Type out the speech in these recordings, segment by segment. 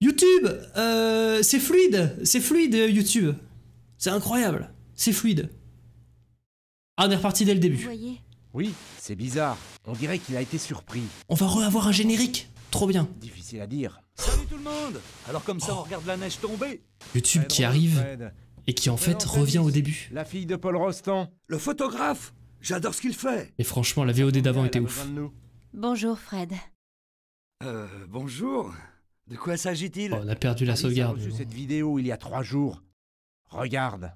YouTube, c'est fluide YouTube. C'est incroyable, c'est fluide. Ah, on est reparti dès le début. Vous voyez ? Oui, c'est bizarre. On dirait qu'il a été surpris. On va avoir un générique, trop bien. Difficile à dire. Salut tout le monde. Alors comme ça on regarde la neige tomber. YouTube Fred qui Rose, arrive Fred. et qui en fait Présente revient Alice, au début. La fille de Paul Rostand. Le photographe. J'adore ce qu'il fait. Et franchement, la VOD d'avant Elle était a ouf. besoin de nous. Bonjour Fred. Bonjour. De quoi s'agit-il? Oh, on a perdu la Alice a sauvegarde. reçu mais bon. cette vidéo il y a 3 jours. Regarde.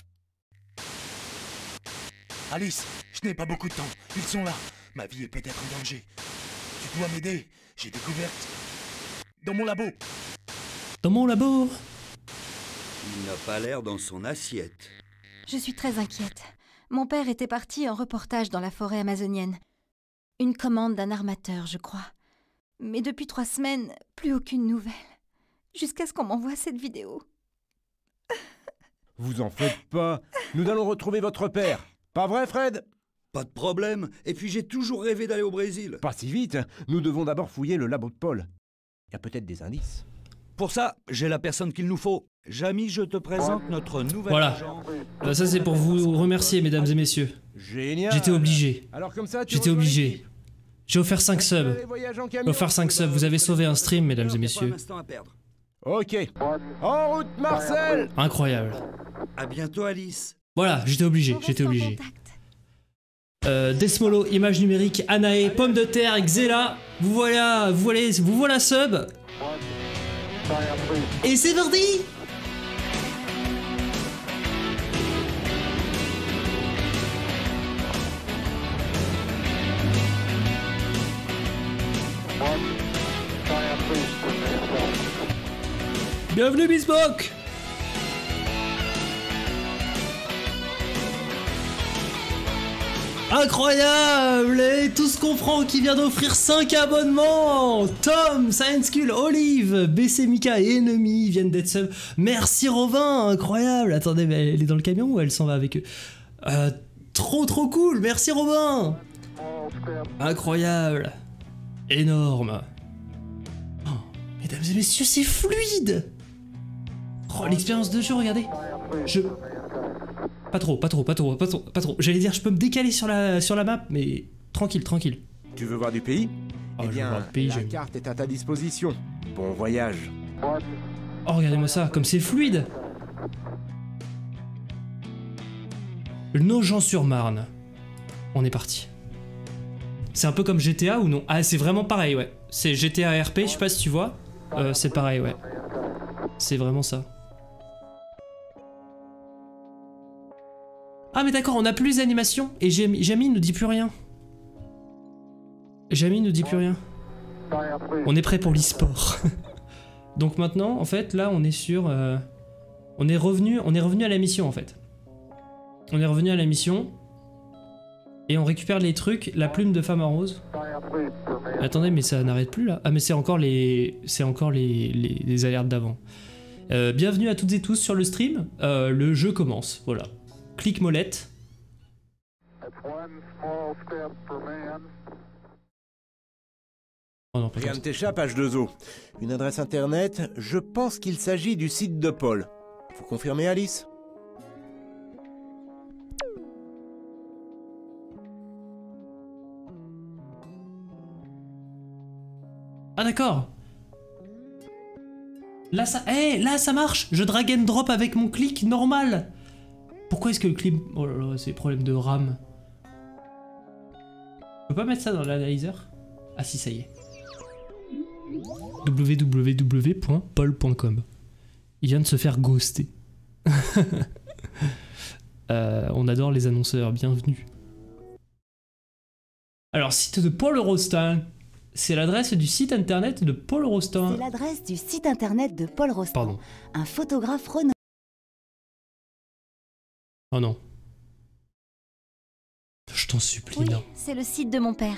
Alice, je n'ai pas beaucoup de temps. Ils sont là. Ma vie est peut-être en danger. Tu dois m'aider. J'ai découvert... Dans mon labo. Dans mon labo. Il n'a pas l'air dans son assiette. Je suis très inquiète. Mon père était parti en reportage dans la forêt amazonienne. Une commande d'un armateur, je crois. Mais depuis 3 semaines, plus aucune nouvelle. Jusqu'à ce qu'on m'envoie cette vidéo. Vous en faites pas. Nous allons retrouver votre père. Pas vrai, Fred? Pas de problème. Et puis j'ai toujours rêvé d'aller au Brésil. Pas si vite. Nous devons d'abord fouiller le labo de Paul. Il y a peut-être des indices. Pour ça, j'ai la personne qu'il nous faut. Jamy, je te présente notre nouvel Voilà. agent. Ça c'est pour vous remercier, mesdames et messieurs. Génial. J'étais obligé. Alors comme ça, tu J'étais rejoins obligé. l'équipe. J'ai offert 5 subs. Les voyages en J'ai camion. offert 5 subs. Vous avez sauvé un stream, mesdames et Il y a pas messieurs. un instant à perdre. Ok. En route, Marcel. Incroyable. À bientôt, Alice. Voilà, j'étais obligé, On reste j'étais en obligé. contact. Desmolo, image numérique, Anae, Pomme de terre, Xela, vous voilà sub. Et c'est parti. Bienvenue Bisbok. Incroyable! Et tout ce qu'on prend qui vient d'offrir 5 abonnements! Tom, Science Skull, Olive, BC Mika et Enemy viennent d'être sub. Merci Robin, incroyable! Attendez, mais elle est dans le camion ou elle s'en va avec eux? Trop cool! Merci Robin! Incroyable! Énorme! Oh, mesdames et messieurs, c'est fluide! Oh, l'expérience de jeu, regardez! Pas trop. J'allais dire, je peux me décaler sur la map, mais tranquille. Tu veux voir du pays? Oh, Eh je veux bien, voir le pays, la j'aime. carte est à ta disposition. Bon voyage. Oh, regardez-moi ça, comme c'est fluide. Nogent-sur-Marne. On est parti. C'est un peu comme GTA ou non? Ah, c'est vraiment pareil, ouais. C'est GTA RP, je sais pas si tu vois. C'est pareil, ouais. C'est vraiment ça. Ah mais d'accord, on a plus les animations et Jamy ne dit plus rien. Jamy ne dit plus rien. On est prêt pour l'e-sport. Donc maintenant, en fait, là, on est sur... on est revenu à la mission, en fait. On est revenu à la mission. Et on récupère les trucs, la plume de femme en rose. Attendez, mais ça n'arrête plus, là. Ah, mais c'est encore les alertes d'avant. Bienvenue à toutes et tous sur le stream. Le jeu commence, voilà. Clique molette. Oh non, pas Rien comme ne ça. t'échappe, H2O. Une adresse internet, je pense qu'il s'agit du site de Paul. Faut confirmer, Alice? Ah d'accord. Là ça marche. Je drag and drop avec mon clic normal. Pourquoi est-ce que le clip... Oh là là, c'est problème de RAM. Je peux pas mettre ça dans l'analyseur? Ah si, ça y est. www.paul.com. Il vient de se faire ghoster. On adore les annonceurs, bienvenue. Alors, site de Paul Rostand. C'est l'adresse du site internet de Paul Rostand. C'est l'adresse du site internet de Paul Rostand, Pardon. un photographe renommé. Oh non. Je t'en supplie, Oui, non. c'est le site de mon père.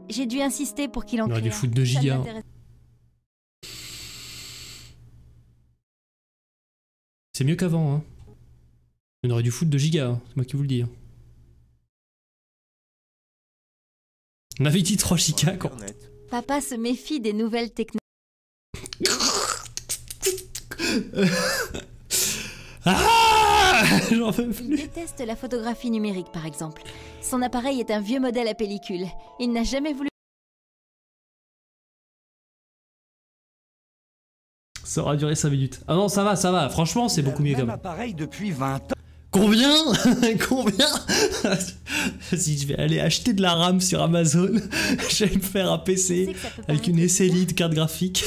J'ai dû insister pour qu'il en On aurait crée dû un. foutre 2 Ça gigas. m'intéresse. C'est mieux qu'avant, hein. On aurait dû foutre 2 gigas, hein. C'est moi qui vous le dis. Hein. On avait dit 3 gigas quand... Internet. Papa se méfie des nouvelles technologies. Ah, j'en peux Il plus. déteste la photographie numérique, par exemple. Son appareil est un vieux modèle à pellicule. Il n'a jamais voulu... Ça aura duré 5 minutes. Ah non, ça va. Franchement, c'est beaucoup mieux quand quand même. même. Appareil depuis 20 ans. Combien? Combien? Si je vais aller acheter de la RAM sur Amazon, je vais me faire un Je PC sais que ça peut avec paraître une bizarre. SLI de carte graphique.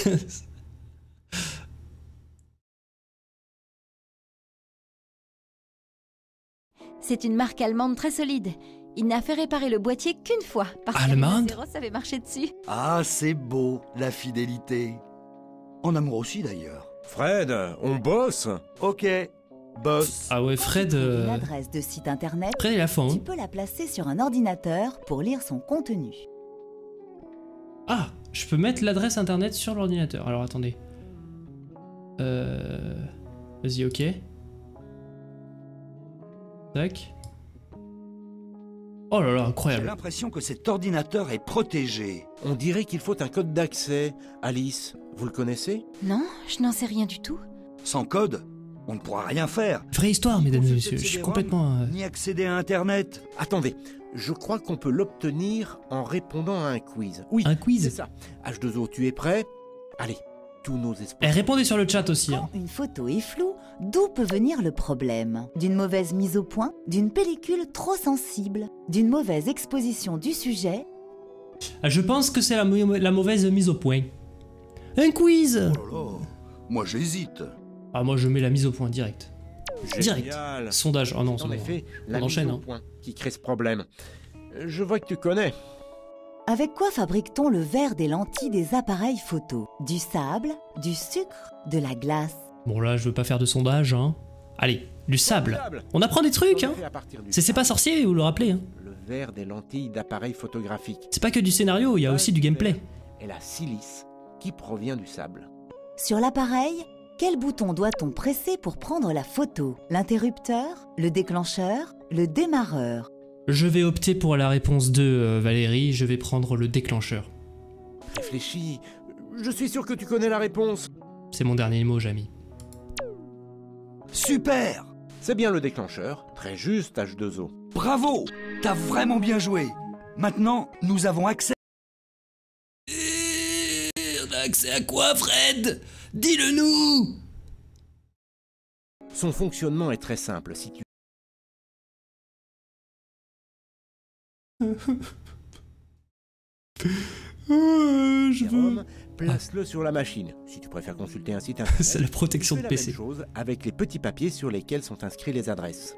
C'est une marque allemande très solide. Il n'a fait réparer le boîtier qu'une fois, parce Allemande que Zéros avait marché dessus. Ah, c'est beau, la fidélité. En amour aussi, d'ailleurs. Fred, on bosse. Ok, boss. Ah ouais, Fred. Une adresse de site internet, Fred, il a faim. tu Hein. peux la placer sur un ordinateur pour lire son contenu. Ah, je peux mettre l'adresse internet sur l'ordinateur. Alors attendez. Vas-y, ok. Tac. Oh là là, J'ai incroyable. l'impression que cet ordinateur est protégé. On dirait qu'il faut un code d'accès. Alice, vous le connaissez? Non, je n'en sais rien du tout. Sans code, on ne pourra rien faire. Vraie histoire, mesdames et Consulter messieurs. le Je suis CD-ROM, complètement. Ni accéder à Internet. Attendez, je crois qu'on peut l'obtenir en répondant à un quiz. Oui, Un c'est quiz. ça. H2O, tu es prêt? Allez, tous nos Eh, espoirs. répondez sur le chat aussi. Hein. Quand une photo est floue, d'où peut venir le problème? D'une mauvaise mise au point, d'une pellicule trop sensible, d'une mauvaise exposition du sujet, Ah, je pense que c'est la mauvaise mise au point. Un quiz. Oh là là, moi j'hésite. Ah, moi je mets la mise au point direct. Direct. Génial. Sondage. Oh non, c'est En bon. effet, On la mise enchaîne, au hein. point qui crée ce problème. Je vois que tu connais. avec quoi fabrique-t-on le verre des lentilles des appareils photo? Du sable, du sucre, de la glace? Bon là, je veux pas faire de sondage. Hein. Allez, du sable. Formidable. On apprend des trucs. Hein. Fait à partir du C'est pas sable, sorcier, vous le rappelez. Hein. Le verre des lentilles d'appareil photographique. C'est pas que du scénario, il y a aussi du gameplay. Et la silice qui provient du sable. Sur l'appareil, quel bouton doit-on presser pour prendre la photo? L'interrupteur, le déclencheur, le démarreur? Je vais opter pour la réponse 2, Valérie. Je vais prendre le déclencheur. Réfléchis. Je suis sûr que tu connais la réponse. C'est mon dernier mot, Jamy. Super. C'est bien le déclencheur. Très juste, H2O. Bravo. T'as vraiment bien joué. Maintenant, nous avons accès. On a accès à quoi, Fred? Dis-le-nous. Son fonctionnement est très simple. Si tu Je ROM, place-le sur la machine. Si tu préfères consulter un site internet, C'est la protection fais de la PC. même chose avec les petits papiers sur lesquels sont inscrits les adresses.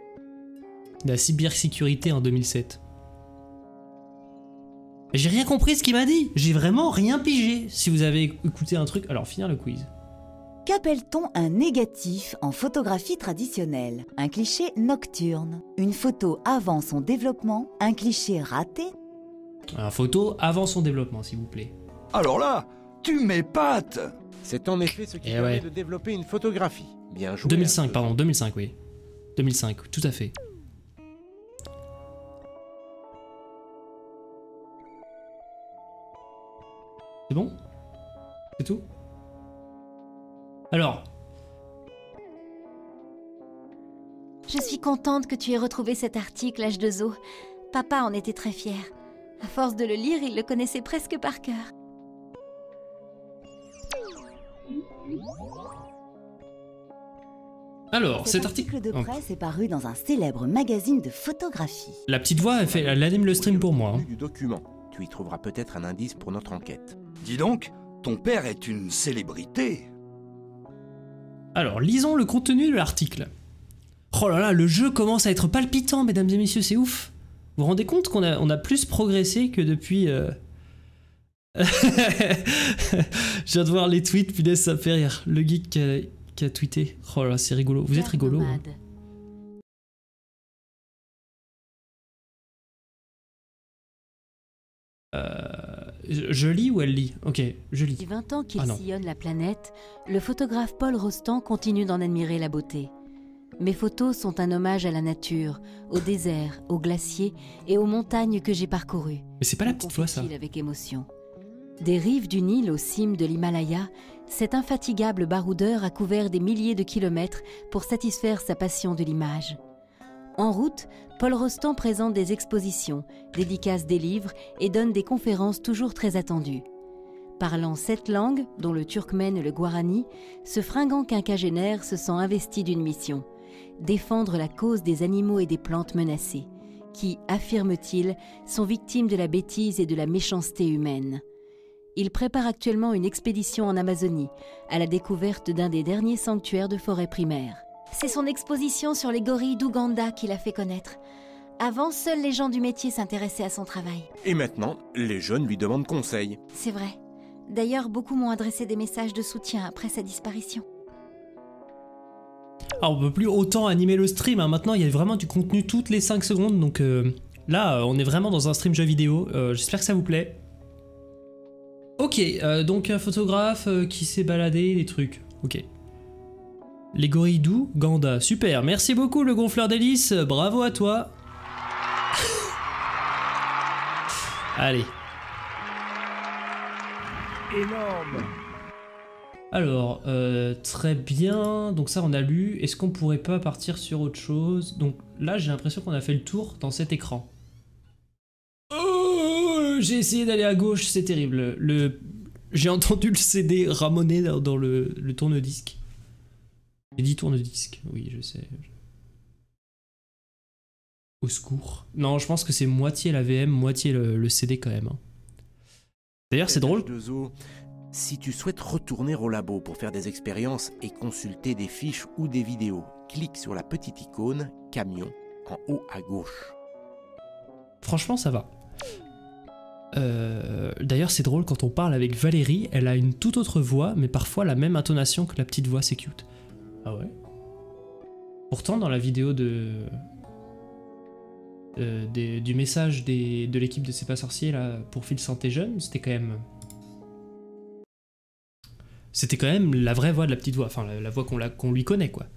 La cybersécurité en 2007. J'ai rien compris ce qu'il m'a dit. J'ai vraiment rien pigé. Si vous avez écouté un truc, alors finir le quiz. Qu'appelle-t-on un négatif en photographie traditionnelle? Un cliché nocturne. Une photo avant son développement? Un cliché raté? Un photo avant son développement, s'il vous plaît. Alors là, tu m'épates. C'est en effet ce qui Eh permet ouais. de développer une photographie. Bien joué. 2005, H2O. pardon, 2005, oui. 2005, tout à fait. C'est bon? C'est tout? Alors, Je suis contente que tu aies retrouvé cet article, H2O. Papa en était très fier. À force de le lire, il le connaissait presque par cœur. cet article... de Oh, presse est paru dans un célèbre magazine de photographie. la petite voix, elle anime le stream pour moi. Hein. Contenu du document. Tu y trouveras peut-être un indice pour notre enquête. Dis donc, ton père est une célébrité. Alors, lisons le contenu de l'article. Oh là là, le jeu commence à être palpitant, mesdames et messieurs, c'est ouf. Vous vous rendez compte qu'on a plus progressé que depuis... Je viens de voir les tweets, punaise, ça me fait rire. Le geek qui a tweeté. Oh là là, c'est rigolo. Vous êtes rigolo. Hein. Nomade. Je lis ou elle lit? Ok, je lis. Depuis 20 ans qu'il Ah non. sillonne la planète, le photographe Paul Rostand continue d'en admirer la beauté. Mes photos sont un hommage à la nature, au désert, aux glaciers et aux montagnes que j'ai parcourues. Mais c'est pas la petite voix, ça. confie-t-il avec émotion. Des rives du Nil aux cimes de l'Himalaya, cet infatigable baroudeur a couvert des milliers de kilomètres pour satisfaire sa passion de l'image. En route, Paul Rostand présente des expositions, dédicace des livres et donne des conférences toujours très attendues. Parlant 7 langues, dont le turkmène et le guarani, ce fringant quinquagénaire se sent investi d'une mission, défendre la cause des animaux et des plantes menacés, qui, affirme-t-il, sont victimes de la bêtise et de la méchanceté humaine. Il prépare actuellement une expédition en Amazonie, à la découverte d'un des derniers sanctuaires de forêt primaire. C'est son exposition sur les gorilles d'Ouganda qui l'a fait connaître. Avant, seuls les gens du métier s'intéressaient à son travail. Et maintenant, les jeunes lui demandent conseil. C'est vrai. D'ailleurs, beaucoup m'ont adressé des messages de soutien après sa disparition. Alors, on peut plus autant animer le stream, hein. Maintenant il y a vraiment du contenu toutes les 5 secondes, donc là on est vraiment dans un stream jeu vidéo, j'espère que ça vous plaît. Ok, donc un photographe qui s'est baladé, des trucs, ok. Les gorilles d'Ouganda, super, merci beaucoup le gonfleur d'hélice, bravo à toi. Allez. Énorme. Alors, très bien, donc ça on a lu, est-ce qu'on pourrait pas partir sur autre chose? Donc là j'ai l'impression qu'on a fait le tour dans cet écran. Oh, j'ai essayé d'aller à gauche, c'est terrible. J'ai entendu le CD ramoner dans le tourne-disque. J'ai dit tourne-disque, oui je sais. Au secours. Non, je pense que c'est moitié la VM, moitié le CD quand même. Hein. D'ailleurs c'est drôle. Si tu souhaites retourner au labo pour faire des expériences et consulter des fiches ou des vidéos, clique sur la petite icône camion en haut à gauche. Franchement, ça va. D'ailleurs, c'est drôle quand on parle avec Valérie, elle a une toute autre voix, mais parfois la même intonation que la petite voix, c'est cute. Ah ouais? Pourtant, dans la vidéo du message de l'équipe de C'est pas sorcier là, pour Fil Santé Jeune, c'était quand même la vraie voix de la petite voix, enfin la voix qu'on lui connaît quoi.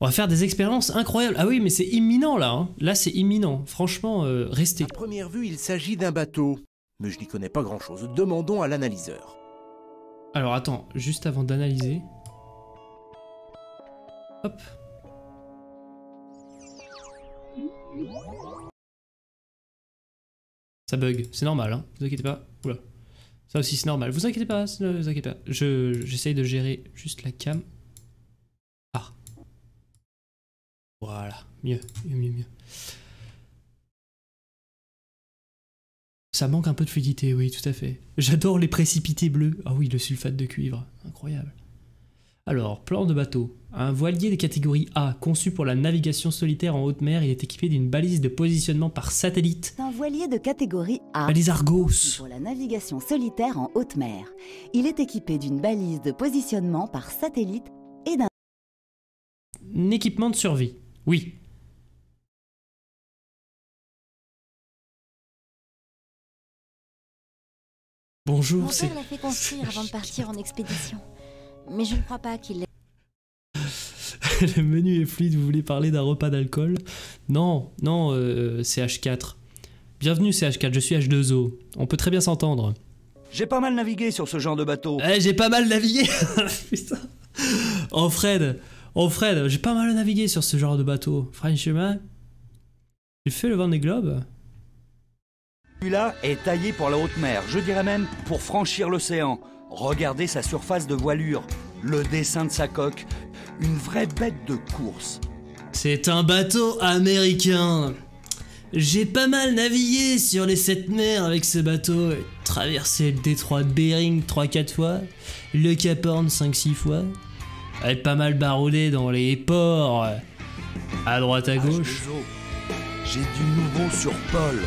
On va faire des expériences incroyables. Ah oui, mais c'est imminent là, hein. Là c'est imminent, franchement, restez. À première vue, il s'agit d'un bateau, mais je n'y connais pas grand-chose. Demandons à l'analyseur. Alors attends, juste avant d'analyser. Hop. Ça bug, c'est normal, hein, vous inquiétez pas. Oula. Ça aussi c'est normal, vous inquiétez pas, ne vous inquiétez pas. J'essaye de gérer juste la cam. Ah. Voilà, mieux. Ça manque un peu de fluidité, oui, tout à fait. J'adore les précipités bleus. Ah oui, le sulfate de cuivre, incroyable. Alors, plan de bateau. Un voilier de catégorie A, conçu pour la navigation solitaire en haute mer, il est équipé d'une balise de positionnement par satellite. C'est un voilier de catégorie A. Balise Argos. Pour la navigation solitaire en haute mer. Il est équipé d'une balise de positionnement par satellite et d'un Équipement de survie. Oui. Bonjour, Mon c'est... père l'a fait construire avant de partir en expédition. Mais je ne crois pas qu'il l'ait... Le menu est fluide, vous voulez parler d'un repas d'alcool? Non, CH4. Bienvenue CH4, je suis H2O. On peut très bien s'entendre. J'ai pas mal navigué sur ce genre de bateau. J'ai pas mal navigué. Putain. Oh Fred, j'ai pas mal navigué sur ce genre de bateau. Franchement, j'ai fait le Vendée Globe. Celui-là est taillé pour la haute mer, je dirais même pour franchir l'océan. Regardez sa surface de voilure, le dessin de sa coque, une vraie bête de course. C'est un bateau américain. J'ai pas mal navigué sur les 7 mers avec ce bateau, traversé le détroit de Bering 3-4 fois, le Cap Horn 5-6 fois, avec pas mal baroudé dans les ports, à droite à gauche. J'ai du nouveau sur Paul.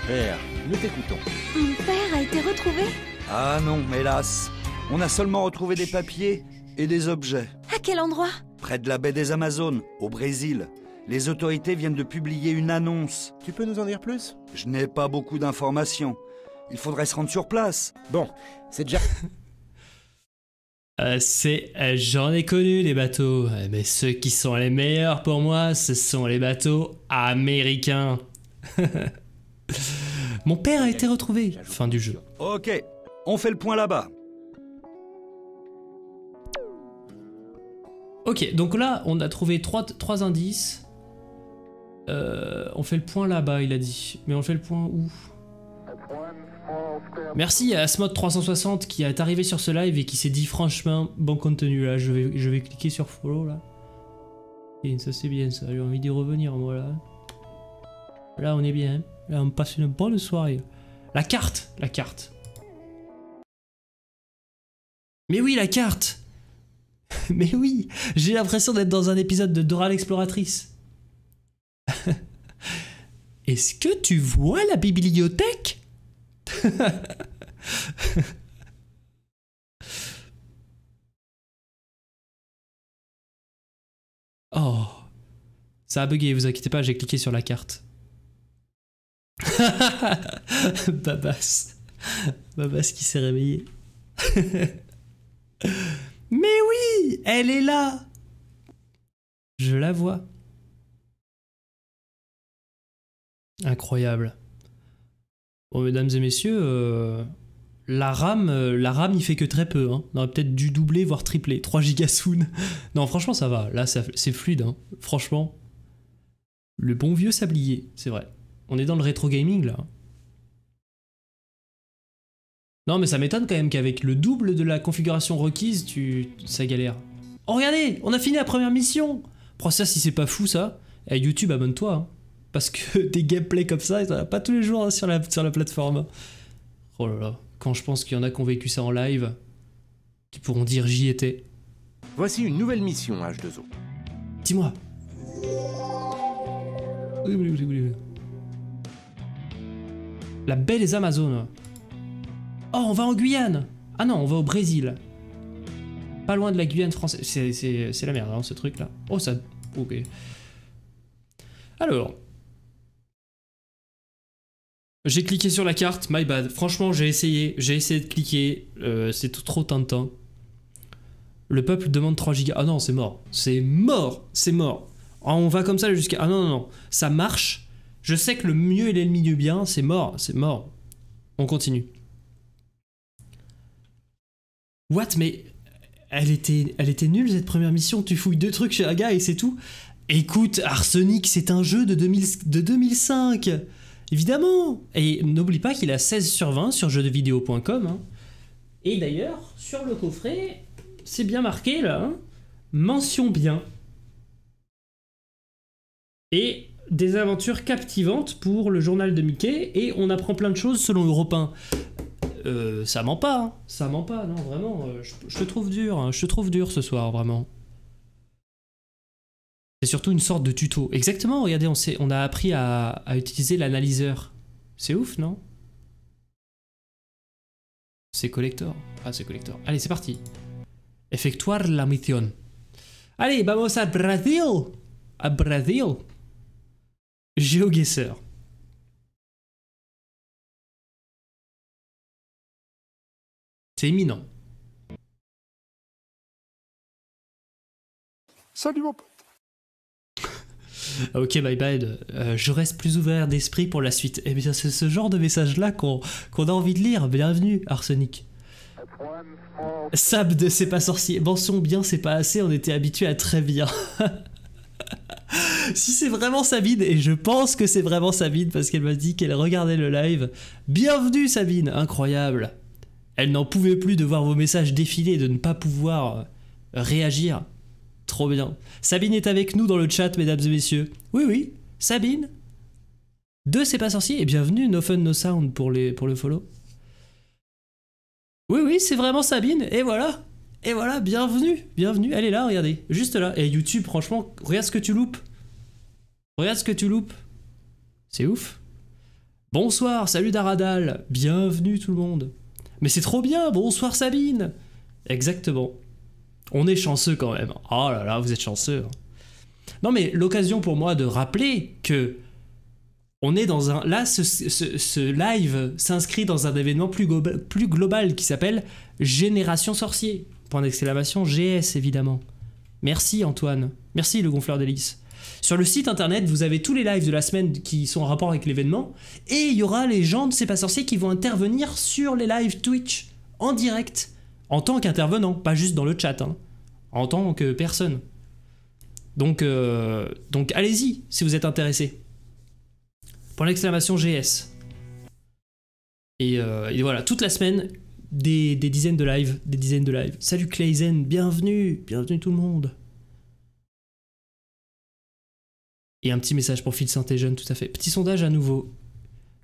Super, nous t'écoutons. Mon père a été retrouvé? Ah non, hélas. On a seulement retrouvé des papiers et des objets. À quel endroit? Près de la baie des Amazones, au Brésil. Les autorités viennent de publier une annonce. Tu peux nous en dire plus? Je n'ai pas beaucoup d'informations. Il faudrait se rendre sur place. Bon, c'est déjà... J'en ai connu des bateaux, mais ceux qui sont les meilleurs pour moi, ce sont les bateaux américains. Mon père a été retrouvé. Fin du jeu. Ok, On fait le point là-bas. Ok, donc là, on a trouvé trois indices. On fait le point là-bas, il a dit. Mais on fait le point où? Merci à Asmod360 qui est arrivé sur ce live et qui s'est dit franchement, bon contenu là. Je vais cliquer sur follow là. Et ça c'est bien ça, j'ai envie d'y revenir moi là. Là on est bien, là on passe une bonne soirée. La carte. Mais oui, la carte. Mais oui, j'ai l'impression d'être dans un épisode de Dora l'exploratrice. Est-ce que tu vois la bibliothèque? Oh, ça a bugué, vous inquiétez pas, j'ai cliqué sur la carte. Babas qui s'est réveillé. Mais oui, elle est là. Je la vois. Incroyable. Bon, mesdames et messieurs, la RAM, il fait que très peu. Hein. On aurait peut-être dû doubler, voire tripler. 3 gigasoon. Non, franchement, ça va. Là, c'est fluide. Hein. Franchement, le bon vieux sablier, c'est vrai. On est dans le rétro gaming, là. Non, mais ça m'étonne quand même qu'avec le double de la configuration requise, ça galère. Oh, regardez, on a fini la première mission. Prends ça si c'est pas fou, ça. Et YouTube, abonne-toi. Hein. Parce que des gameplays comme ça, il n'y en a pas tous les jours hein, sur la plateforme. Oh là là, quand je pense qu'il y en a qui ont vécu ça en live, qui pourront dire j'y étais. Voici une nouvelle mission, H2O. Dis-moi. Oui. La baie des Amazones. Oh, on va en Guyane. Ah non, on va au Brésil. Pas loin de la Guyane française. C'est la merde, hein, ce truc-là. Oh, ça... Ok. Alors... J'ai cliqué sur la carte, my bad. Franchement, j'ai essayé de cliquer. C'est trop tentant. Le peuple demande 3 gigas. Ah non, c'est mort. C'est mort. Oh, on va comme ça jusqu'à... Ah non. Ça marche. Je sais que le mieux est l'ennemi du bien. C'est mort. On continue. What? Mais elle était nulle cette première mission. Tu fouilles 2 trucs chez un gars et c'est tout. Écoute, Arsenic, c'est un jeu de 2005. Évidemment. Et n'oublie pas qu'il a 16 sur 20 sur jeuxdevideo.com. Hein. Et d'ailleurs, sur le coffret, c'est bien marqué là. Hein. Mention bien. Et des aventures captivantes pour le journal de Mickey. Et on apprend plein de choses selon Europe 1. Ça ment pas, hein. Ça ment pas, non, vraiment. Je te trouve dur, hein. Je te trouve dur ce soir, vraiment. C'est surtout une sorte de tuto. Exactement, regardez, on a appris à utiliser l'analyseur. C'est ouf, non? C'est collector. Ah, c'est collector. Allez, c'est parti. Effectuar la mission. Allez, vamos a Brasil. A Brasil. GeoGuessr. C'est imminent. Salut mon pote. Ok, my bad. Je reste plus ouvert d'esprit pour la suite. Eh bien, c'est ce genre de message-là qu'on a envie de lire. Bienvenue, Arsenic. Sab de C'est pas sorcier. Mention bien, c'est pas assez. On était habitué à très bien. Si c'est vraiment Sabine, et je pense que c'est vraiment Sabine parce qu'elle m'a dit qu'elle regardait le live. Bienvenue, Sabine. Incroyable. Elle n'en pouvait plus de voir vos messages défiler et de ne pas pouvoir réagir. Trop bien. Sabine est avec nous dans le chat, mesdames et messieurs. Oui, Sabine. De C'est pas sorcier et bienvenue, No Fun No Sound pour le follow. Oui, c'est vraiment Sabine. Et voilà, bienvenue. Elle est là, regardez. Juste là. Et YouTube, franchement, regarde ce que tu loupes. C'est ouf. Bonsoir, salut Daradal. Bienvenue tout le monde. Mais c'est trop bien, bonsoir Sabine. Exactement. On est chanceux quand même. Oh là là, vous êtes chanceux. Non mais l'occasion pour moi de rappeler que on est dans un... Là, ce live s'inscrit dans un événement plus global qui s'appelle Génération Sorcier. Point d'exclamation, GS évidemment. Merci Antoine. Merci le gonfleur d'hélice. Sur le site internet, vous avez tous les lives de la semaine qui sont en rapport avec l'événement. Et il y aura les gens de C'est pas sorcier qui vont intervenir sur les lives Twitch. en direct, en tant qu'intervenant, pas juste dans le chat, hein, en tant que personne. Donc allez-y si vous êtes intéressé. Pour l'exclamation GS. Et voilà, toute la semaine, des dizaines de lives, Salut Clayzen, bienvenue tout le monde. Et un petit message pour Phil Saint-Jeune, tout à fait. Petit sondage à nouveau.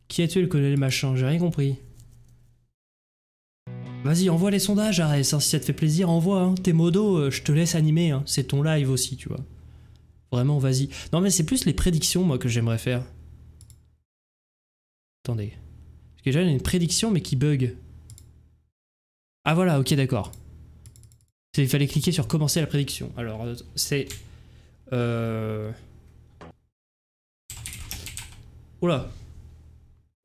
Qui a tué le colonel machin? J'ai rien compris. Vas-y, envoie les sondages, Arès, hein, si ça te fait plaisir, envoie. Hein. T'es modo, je te laisse animer, hein. C'est ton live aussi, tu vois. Vraiment, vas-y. Non mais c'est plus les prédictions, moi, que j'aimerais faire. Attendez. Parce que j'ai une prédiction, mais qui bug. Ah voilà, ok, d'accord. Il fallait cliquer sur commencer la prédiction. Alors, c'est... Oula.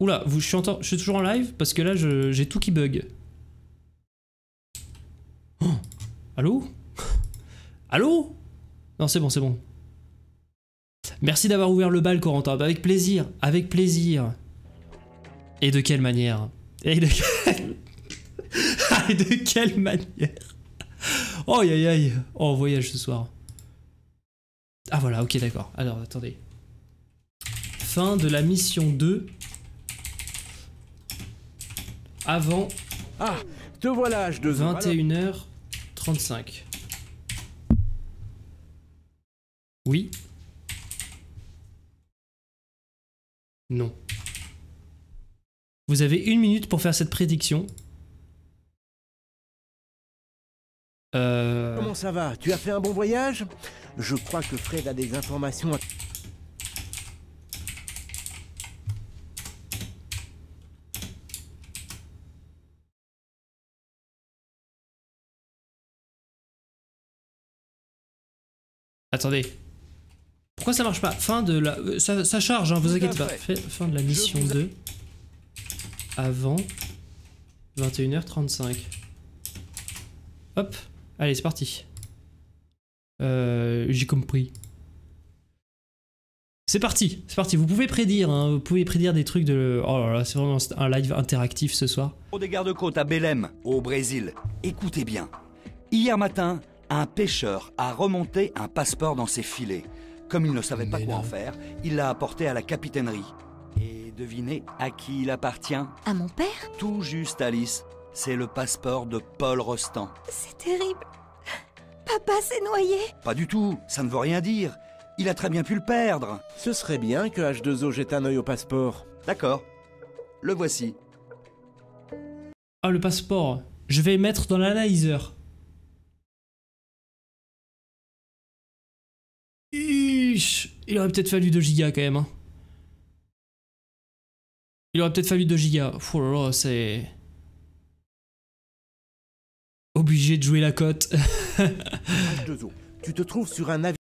Oula, je suis toujours en live parce que là j'ai tout qui bug. Oh, allô? Allô? Non, c'est bon, c'est bon. Merci d'avoir ouvert le bal, Corentin. Bah, avec plaisir, avec plaisir. Et de quelle manière? Et de quelle manière? Oh aïe aïe. Oh, voyage ce soir. Ah voilà, ok, d'accord. Alors, attendez. Fin de la mission 2. Avant... Ah, te voilà, H2O. 21h35. Oui. Non. Vous avez 1 minute pour faire cette prédiction. Comment ça va? Tu as fait un bon voyage? Je crois que Fred a des informations à... Attendez. Pourquoi ça marche pas? Fin de la... ça charge, hein, vous inquiétez pas. Fin de la mission 2. Avant 21h35. Hop. Allez, c'est parti. J'ai compris. C'est parti, c'est parti. Vous pouvez prédire, hein, vous pouvez prédire des trucs de... Oh là là, c'est vraiment un live interactif ce soir. Des gardes-côtes à Belém, au Brésil. Écoutez bien. Hier matin, un pêcheur a remonté un passeport dans ses filets. Comme il ne savait pas quoi en faire, il l'a apporté à la capitainerie. Et devinez à qui il appartient? À mon père? Tout juste, Alice. C'est le passeport de Paul Rostand. C'est terrible. Papa s'est noyé. Pas du tout, ça ne veut rien dire. Il a très bien pu le perdre. Ce serait bien que H2O jette un œil au passeport. D'accord. Le voici. Ah, le passeport. Je vais mettre dans l'analyseur. Il aurait peut-être fallu 2 gigas quand même. Hein. Il aurait peut-être fallu 2 gigas. Oh là là, c'est... Obligé de jouer la cote. H2O, tu te trouves sur un navire.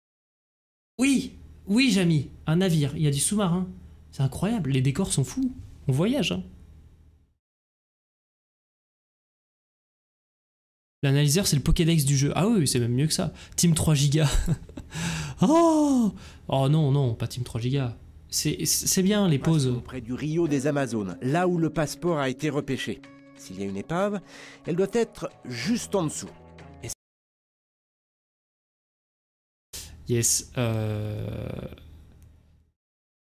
Oui, oui, Jamy, un navire. Il y a du sous-marin. C'est incroyable, les décors sont fous. On voyage, hein. L'analyseur, c'est le Pokédex du jeu. Ah oui, c'est même mieux que ça. Team 3 gigas. Oh, oh non, non, pas Team 3 gigas. C'est bien les pauses. Près du Rio des Amazones, là où le passeport a été repêché. S'il y a une épave, elle doit être juste en dessous. Et... Yes.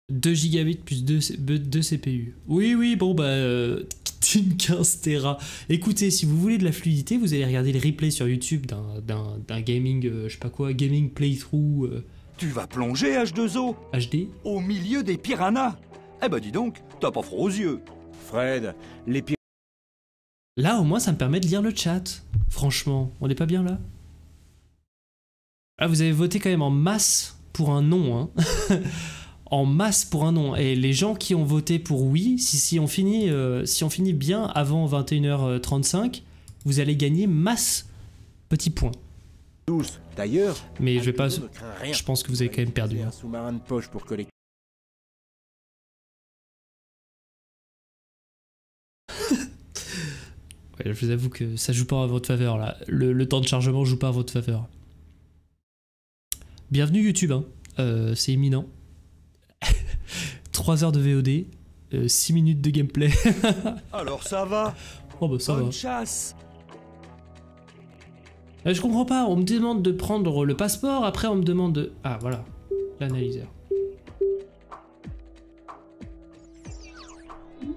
2 gigabits plus 2 CPU. Oui, oui, bon, bah... Team 15 Tera. Écoutez, si vous voulez de la fluidité, vous allez regarder le replay sur YouTube d'un gaming, je sais pas quoi, gaming playthrough... Tu vas plonger, H2O? HD? Au milieu des piranhas? Eh ben dis donc, t'as pas froid aux yeux. Fred, les piranhas... Là, au moins, ça me permet de lire le chat. Franchement, on n'est pas bien là? Ah, vous avez voté quand même en masse pour un non, hein. En masse pour un non. Et les gens qui ont voté pour oui, si on finit bien avant 21h35, vous allez gagner masse petits points. Tous, d'ailleurs. Mais je vais pas... Je pense que vous avez quand même perdu. Un sous-marin de poche pour collecter. Ouais, je vous avoue que ça joue pas à votre faveur là. Le temps de chargement joue pas à votre faveur. Bienvenue YouTube, hein. C'est imminent. 3 heures de VOD, 6 minutes de gameplay. Alors ça va? Oh bah ça va. Bonne chasse. Je comprends pas, on me demande de prendre le passeport, après on me demande de... Ah voilà, l'analyseur.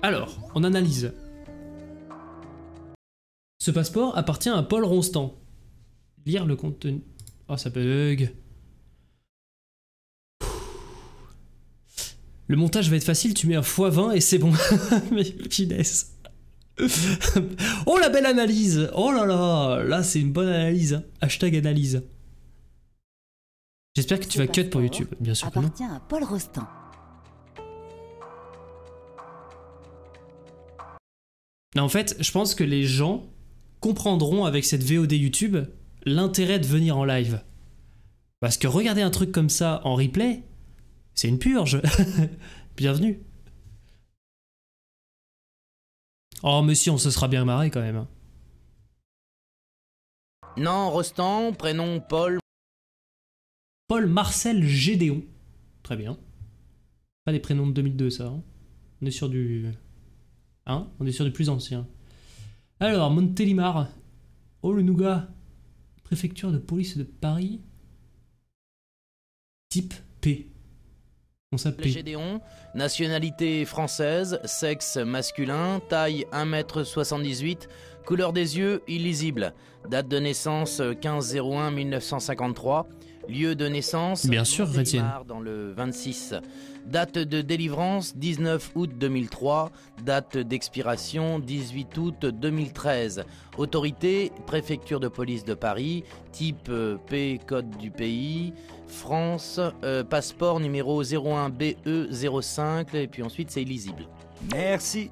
Alors, on analyse. Ce passeport appartient à Paul Ronstan. Lire le contenu... Oh ça bug. Le montage va être facile, tu mets un x20 et c'est bon. Mais finesse. Oh la belle analyse. Oh là là, là c'est une bonne analyse. Hein. Hashtag analyse. J'espère que tu vas cut pour YouTube. Bien sûr que non. Appartient à Paul Ronstan. Non, en fait, je pense que les gens comprendront avec cette VOD YouTube l'intérêt de venir en live. Parce que regarder un truc comme ça en replay, c'est une purge. Bienvenue. Oh mais si, on se sera bien marré quand même. Hein. Non, Rostand, prénom Paul. Paul Marcel Gédéon. Très bien. Pas des prénoms de 2002 ça. Hein. On est sur du... Hein? On est sur du plus ancien. Alors, Montélimar. Oh le nougat. Préfecture de police de Paris. Type P. On s'appelle Gédéon, nationalité française, sexe masculin, taille 1m78, couleur des yeux illisible, date de naissance 15-01-1953, lieu de naissance bien sûr, Chrétienne. dans le 26, date de délivrance 19 août 2003, date d'expiration 18 août 2013, autorité préfecture de police de Paris, type P, code du pays, France, passeport numéro 01BE05, et puis ensuite c'est illisible. Merci.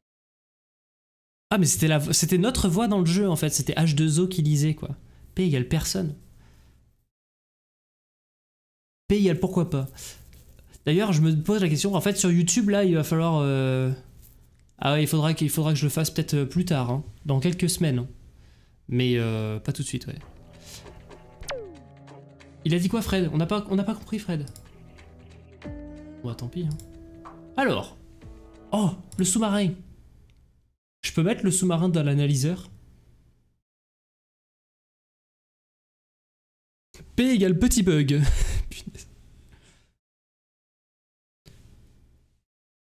Ah mais c'était notre voix dans le jeu en fait, c'était H2O qui lisait quoi. P égale personne. P égale pourquoi pas. D'ailleurs je me pose la question, en fait sur YouTube là il va falloir... Ah ouais il faudra que je le fasse peut-être plus tard, hein, dans quelques semaines. Hein. Mais pas tout de suite ouais. Il a dit quoi Fred? On n'a pas compris Fred. Bon tant pis. Hein. Alors. Oh, le sous-marin. Je peux mettre le sous-marin dans l'analyseur? P égale petit bug.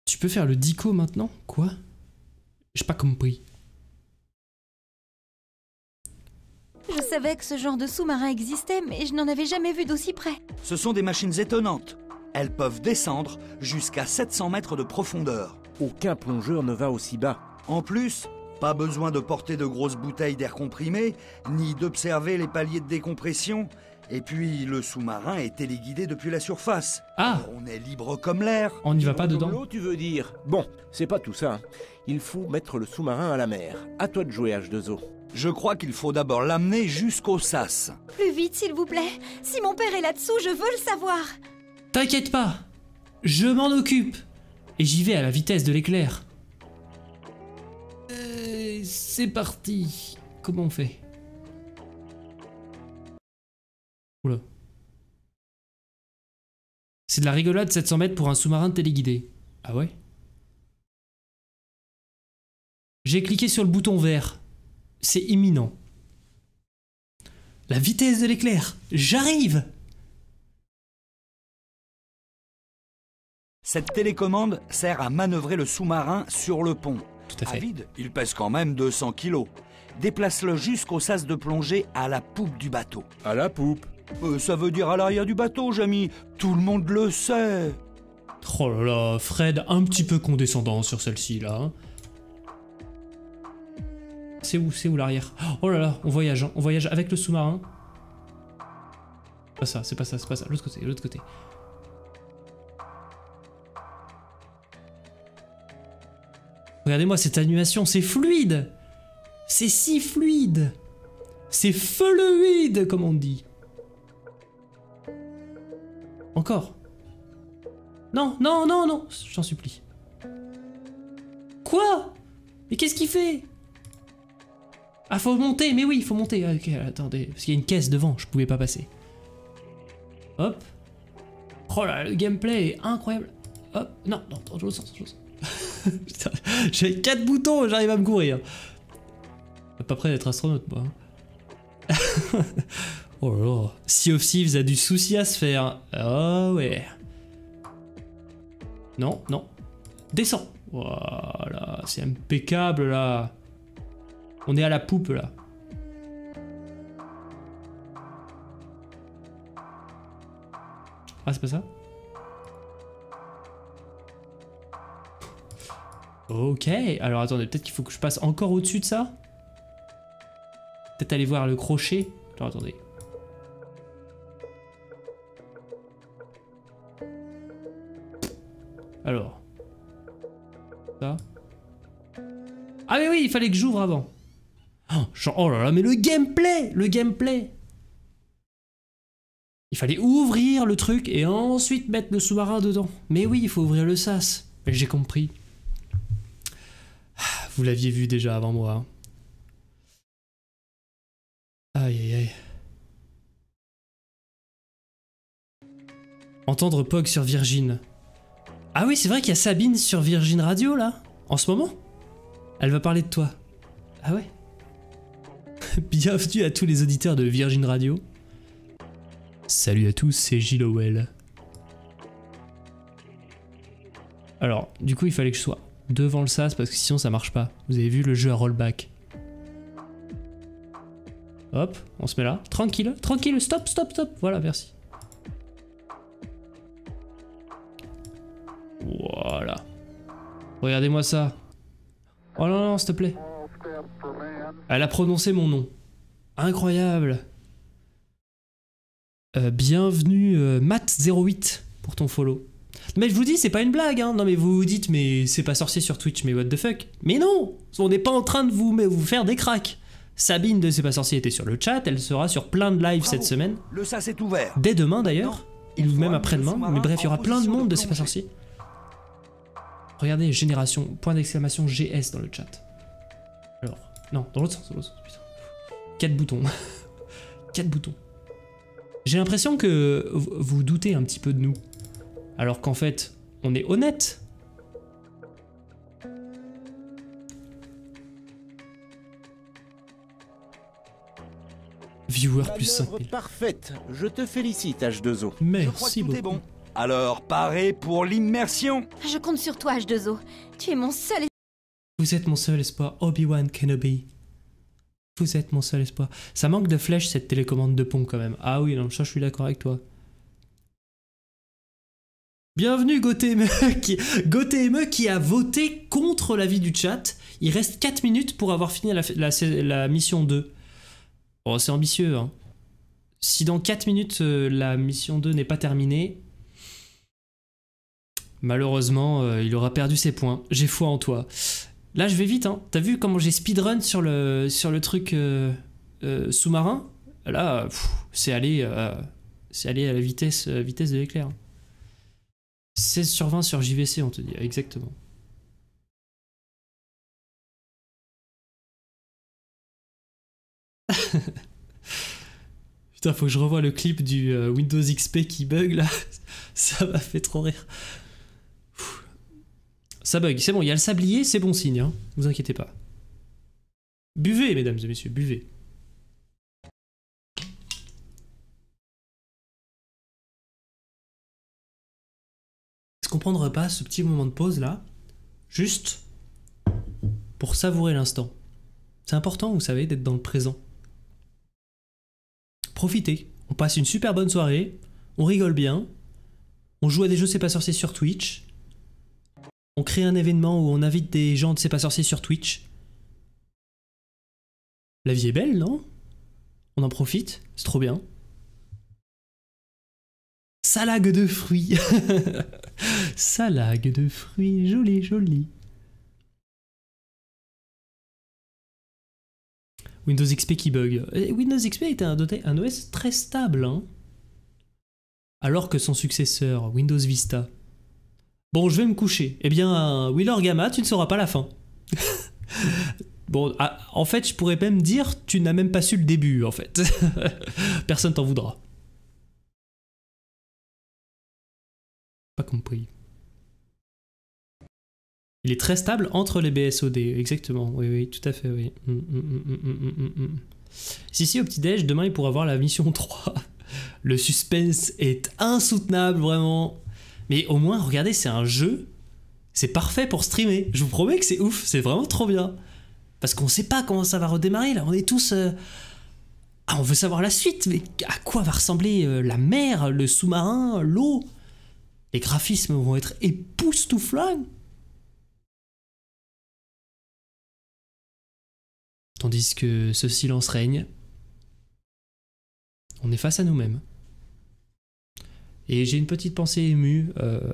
Tu peux faire le dico maintenant? Quoi? J'ai pas compris. Je savais que ce genre de sous-marin existait, mais je n'en avais jamais vu d'aussi près. Ce sont des machines étonnantes. Elles peuvent descendre jusqu'à 700 mètres de profondeur. Aucun plongeur ne va aussi bas. En plus, pas besoin de porter de grosses bouteilles d'air comprimé, ni d'observer les paliers de décompression. Et puis, le sous-marin est téléguidé depuis la surface. Ah! Alors, on est libre comme l'air. On n'y va pas Comme dedans? l'eau, tu veux dire? Bon, c'est pas tout ça. Hein. Il faut mettre le sous-marin à la mer. À toi de jouer, H2O. Je crois qu'il faut d'abord l'amener jusqu'au sas. Plus vite, s'il vous plaît. Si mon père est là-dessous, je veux le savoir. T'inquiète pas! Je m'en occupe! Et j'y vais à la vitesse de l'éclair. C'est parti. Comment on fait? Oula. C'est de la rigolade 700 mètres pour un sous-marin téléguidé. Ah ouais? J'ai cliqué sur le bouton vert. C'est imminent. La vitesse de l'éclair. J'arrive! Cette télécommande sert à manœuvrer le sous-marin sur le pont. Tout à À fait. vide, il pèse quand même 200 kilos. Déplace-le jusqu'au sas de plongée à la poupe du bateau. À la poupe. Ça veut dire à l'arrière du bateau, Jamy. Tout le monde le sait. Oh là là, Fred, un petit peu condescendant sur celle-ci là. Hein. C'est où l'arrière? Oh là là, on voyage avec le sous-marin. C'est pas ça, l'autre côté. Regardez-moi cette animation, c'est fluide! C'est si fluide! C'est fluide, comme on dit. Encore. Non, non, non, non, j'en supplie. Quoi? Mais qu'est-ce qu'il fait? Ah, faut monter, mais oui, il faut monter. Ah, ok, attendez, parce qu'il y a une caisse devant, je pouvais pas passer. Hop. Oh là, le gameplay est incroyable. Hop, non, dans l'autre sens, Putain, j'ai 4 boutons, j'arrive à me courir. Pas prêt d'être astronaute, moi. Oh là là. Sea of Thieves a du souci à se faire. Oh ouais. Non, non. Descends. Voilà, c'est impeccable là. On est à la poupe là. Ah, c'est pas ça? Ok, alors attendez, peut-être qu'il faut que je passe encore au-dessus de ça? Peut-être aller voir le crochet. Alors attendez. Alors. Ça. Ah mais oui, il fallait que j'ouvre avant. Oh là là, mais le gameplay! Le gameplay! Il fallait ouvrir le truc et ensuite mettre le sous-marin dedans. Mais oui, il faut ouvrir le sas. J'ai compris. Vous l'aviez vu déjà avant moi. Aïe aïe aïe. Entendre Pog sur Virgin. Ah oui, c'est vrai qu'il y a Sabine sur Virgin Radio là, en ce moment. Elle va parler de toi. Ah ouais. Bienvenue à tous les auditeurs de Virgin Radio. Salut à tous, c'est Gilles Howell. Alors, du coup, il fallait que je sois devant le sas parce que sinon ça marche pas. Vous avez vu le jeu à rollback. Hop, on se met là. Tranquille, tranquille, stop, stop, stop. Voilà, merci. Voilà. Regardez-moi ça. Oh non, non, s'il te plaît. Elle a prononcé mon nom. Incroyable. Bienvenue Matt08 pour ton follow. Mais je vous dis, c'est pas une blague, hein. Non mais vous vous dites, mais c'est pas sorcier sur Twitch, mais what the fuck. Mais non, on n'est pas en train de vous faire des cracks. Sabine de C'est pas sorcier était sur le chat, elle sera sur plein de lives cette semaine. Le sas est ouvert. Dès demain d'ailleurs, ou même après-demain, mais bref, il y aura plein de monde de C'est pas sorcier. Regardez, génération, point d'exclamation GS dans le chat. Alors, non, dans l'autre sens, putain. 4 boutons. 4 boutons. J'ai l'impression que vous doutez un petit peu de nous. Alors qu'en fait, on est honnête. Viewer plus 5000. Parfaite, je te félicite H2O. Merci beaucoup. Bon. Alors, parez pour l'immersion. Je compte sur toi, H2O. Tu es mon seul Vous êtes mon seul espoir, Obi-Wan Kenobi. Vous êtes mon seul espoir. Ça manque de flèches cette télécommande de pont quand même. Ah oui, non, ça je suis d'accord avec toi. Bienvenue GoTME qui a voté contre l'avis du chat. Il reste 4 minutes pour avoir fini la mission 2. Oh, c'est ambitieux, hein. Si dans 4 minutes la mission 2 n'est pas terminée, malheureusement il aura perdu ses points. J'ai foi en toi. Là je vais vite, hein. T'as vu comment j'ai speedrun sur le truc sous-marin? Là, c'est aller à la vitesse de l'éclair. 16 sur 20 sur JVC, on te dit, exactement. Putain, faut que je revoie le clip du Windows XP qui bug là. Ça m'a fait trop rire. Ça bug, c'est bon, il y a le sablier, c'est bon signe, hein. Vous inquiétez pas. Buvez, mesdames et messieurs, buvez. Est-ce qu'on prendrait pas ce petit moment de pause là, juste pour savourer l'instant? C'est important, vous savez, d'être dans le présent. Profitez, on passe une super bonne soirée, on rigole bien, on joue à des jeux C'est pas sorcier sur Twitch, on crée un événement où on invite des gens de C'est pas sorcier sur Twitch. La vie est belle, non? On en profite, c'est trop bien. Salade de fruits. Salade de fruits, joli, joli. Windows XP qui bug. Windows XP était un OS très stable, hein, alors que son successeur, Windows Vista. Bon, je vais me coucher. Eh bien, Wheeler Gamma, tu ne sauras pas la fin. Bon, en fait, je pourrais même dire, tu n'as même pas su le début, en fait. Personne t'en voudra. Pas compris. Il est très stable entre les BSOD, exactement. Oui, oui, tout à fait, oui. Si, au petit-déj, demain, il pourra voir la mission 3. Le suspense est insoutenable, vraiment. Mais au moins, regardez, c'est un jeu. C'est parfait pour streamer. Je vous promets que c'est ouf, c'est vraiment trop bien. Parce qu'on sait pas comment ça va redémarrer, là. On est tous... Ah, on veut savoir la suite, mais à quoi va ressembler la mer, le sous-marin, l'eau? Les graphismes vont être époustouflants. Tandis que ce silence règne, on est face à nous-mêmes. Et j'ai une petite pensée émue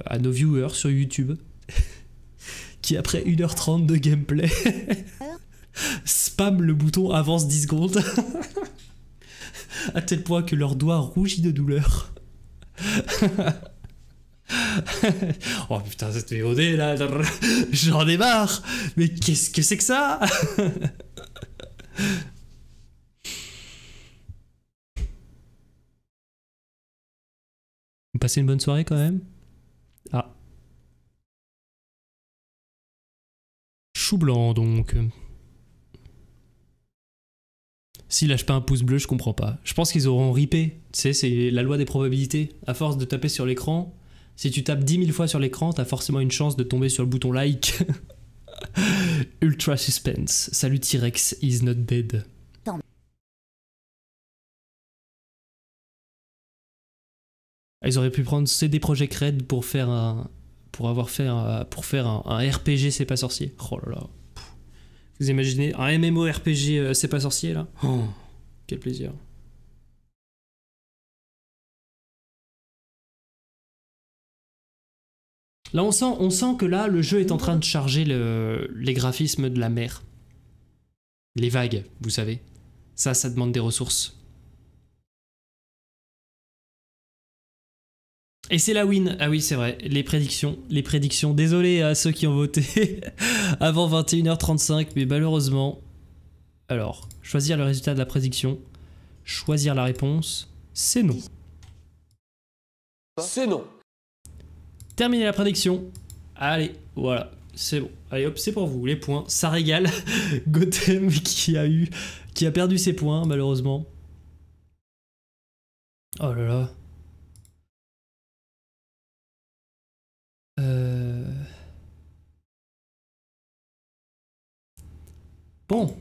à nos viewers sur YouTube, qui après 1h30 de gameplay, spam le bouton avance 10 secondes, à tel point que leur doigt rougit de douleur. Oh putain, cette VOD là, j'en ai marre. Mais qu'est-ce que c'est que ça? Vous passez une bonne soirée quand même? Ah. Chou blanc donc. S'ils lâchent pas un pouce bleu, je comprends pas. Je pense qu'ils auront ripé. Tu sais, c'est la loi des probabilités. À force de taper sur l'écran, si tu tapes 10 000 fois sur l'écran, t'as forcément une chance de tomber sur le bouton like. Ultra suspense. Salut T-Rex is not dead. Ils auraient pu prendre CD Projekt Red pour faire un... pour faire un RPG C'est pas sorcier. Oh là là. Vous imaginez un MMORPG C'est pas sorcier là? Oh, quel plaisir. Là on sent que là le jeu est en train de charger les graphismes de la mer. Les vagues, vous savez. Ça demande des ressources. Et c'est la win. Ah oui, c'est vrai. Les prédictions. Désolé à ceux qui ont voté avant 21h35, mais malheureusement... Alors, choisir le résultat de la prédiction. Choisir la réponse. C'est non. C'est non. Terminer la prédiction. Allez, voilà. C'est bon. Allez hop, c'est pour vous. Les points. Ça régale. Gotham qui a perdu ses points, malheureusement. Oh là là. Bon.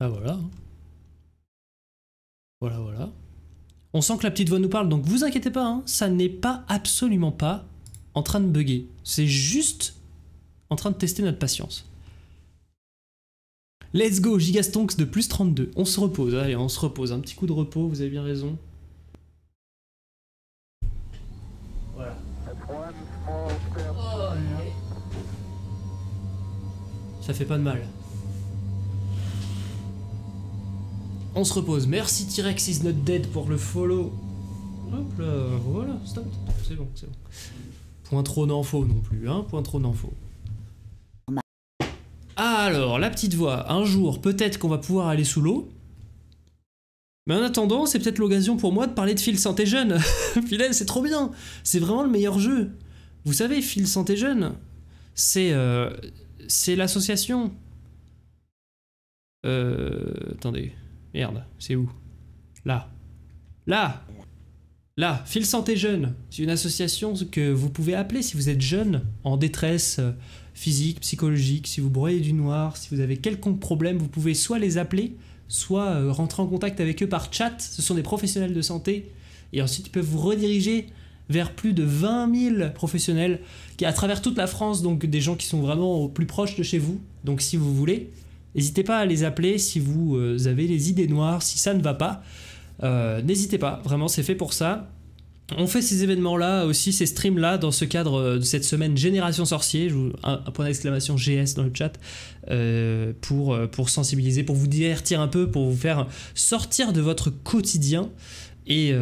Ah voilà. Voilà. On sent que la petite voix nous parle, donc vous inquiétez pas, hein, ça n'est pas absolument pas en train de bugger. C'est juste en train de tester notre patience. Let's go, Gigastonks de plus 32. On se repose, allez, on se repose. Un petit coup de repos, vous avez bien raison. Voilà. Oh, ça fait pas de mal. On se repose. Merci T-Rex is not dead pour le follow. Hop là, voilà, stop. C'est bon. Point trop d'infos non plus, hein, point trop d'infos. Alors, la petite voix, un jour, peut-être qu'on va pouvoir aller sous l'eau. Mais en attendant, c'est peut-être l'occasion pour moi de parler de Fil Santé Jeune. Philel, c'est trop bien. C'est vraiment le meilleur jeu. Vous savez, Fil Santé Jeune, c'est l'association. Attendez. Merde, c'est où? Là, Fil Santé Jeune. C'est une association que vous pouvez appeler si vous êtes jeune, en détresse physique, psychologique, si vous broyez du noir, si vous avez quelconque problème, vous pouvez soit les appeler, soit rentrer en contact avec eux par chat. Ce sont des professionnels de santé. Et ensuite, ils peuvent vous rediriger vers plus de 20 000 professionnels qui, à travers toute la France, donc des gens qui sont vraiment au plus proche de chez vous. Donc si vous voulez, n'hésitez pas à les appeler si vous avez des idées noires, si ça ne va pas. N'hésitez pas, vraiment c'est fait pour ça. On fait ces événements-là, aussi ces streams-là, dans ce cadre de cette semaine Génération Sorcier, un point d'exclamation GS dans le chat, pour sensibiliser, pour vous divertir un peu, pour vous faire sortir de votre quotidien. Et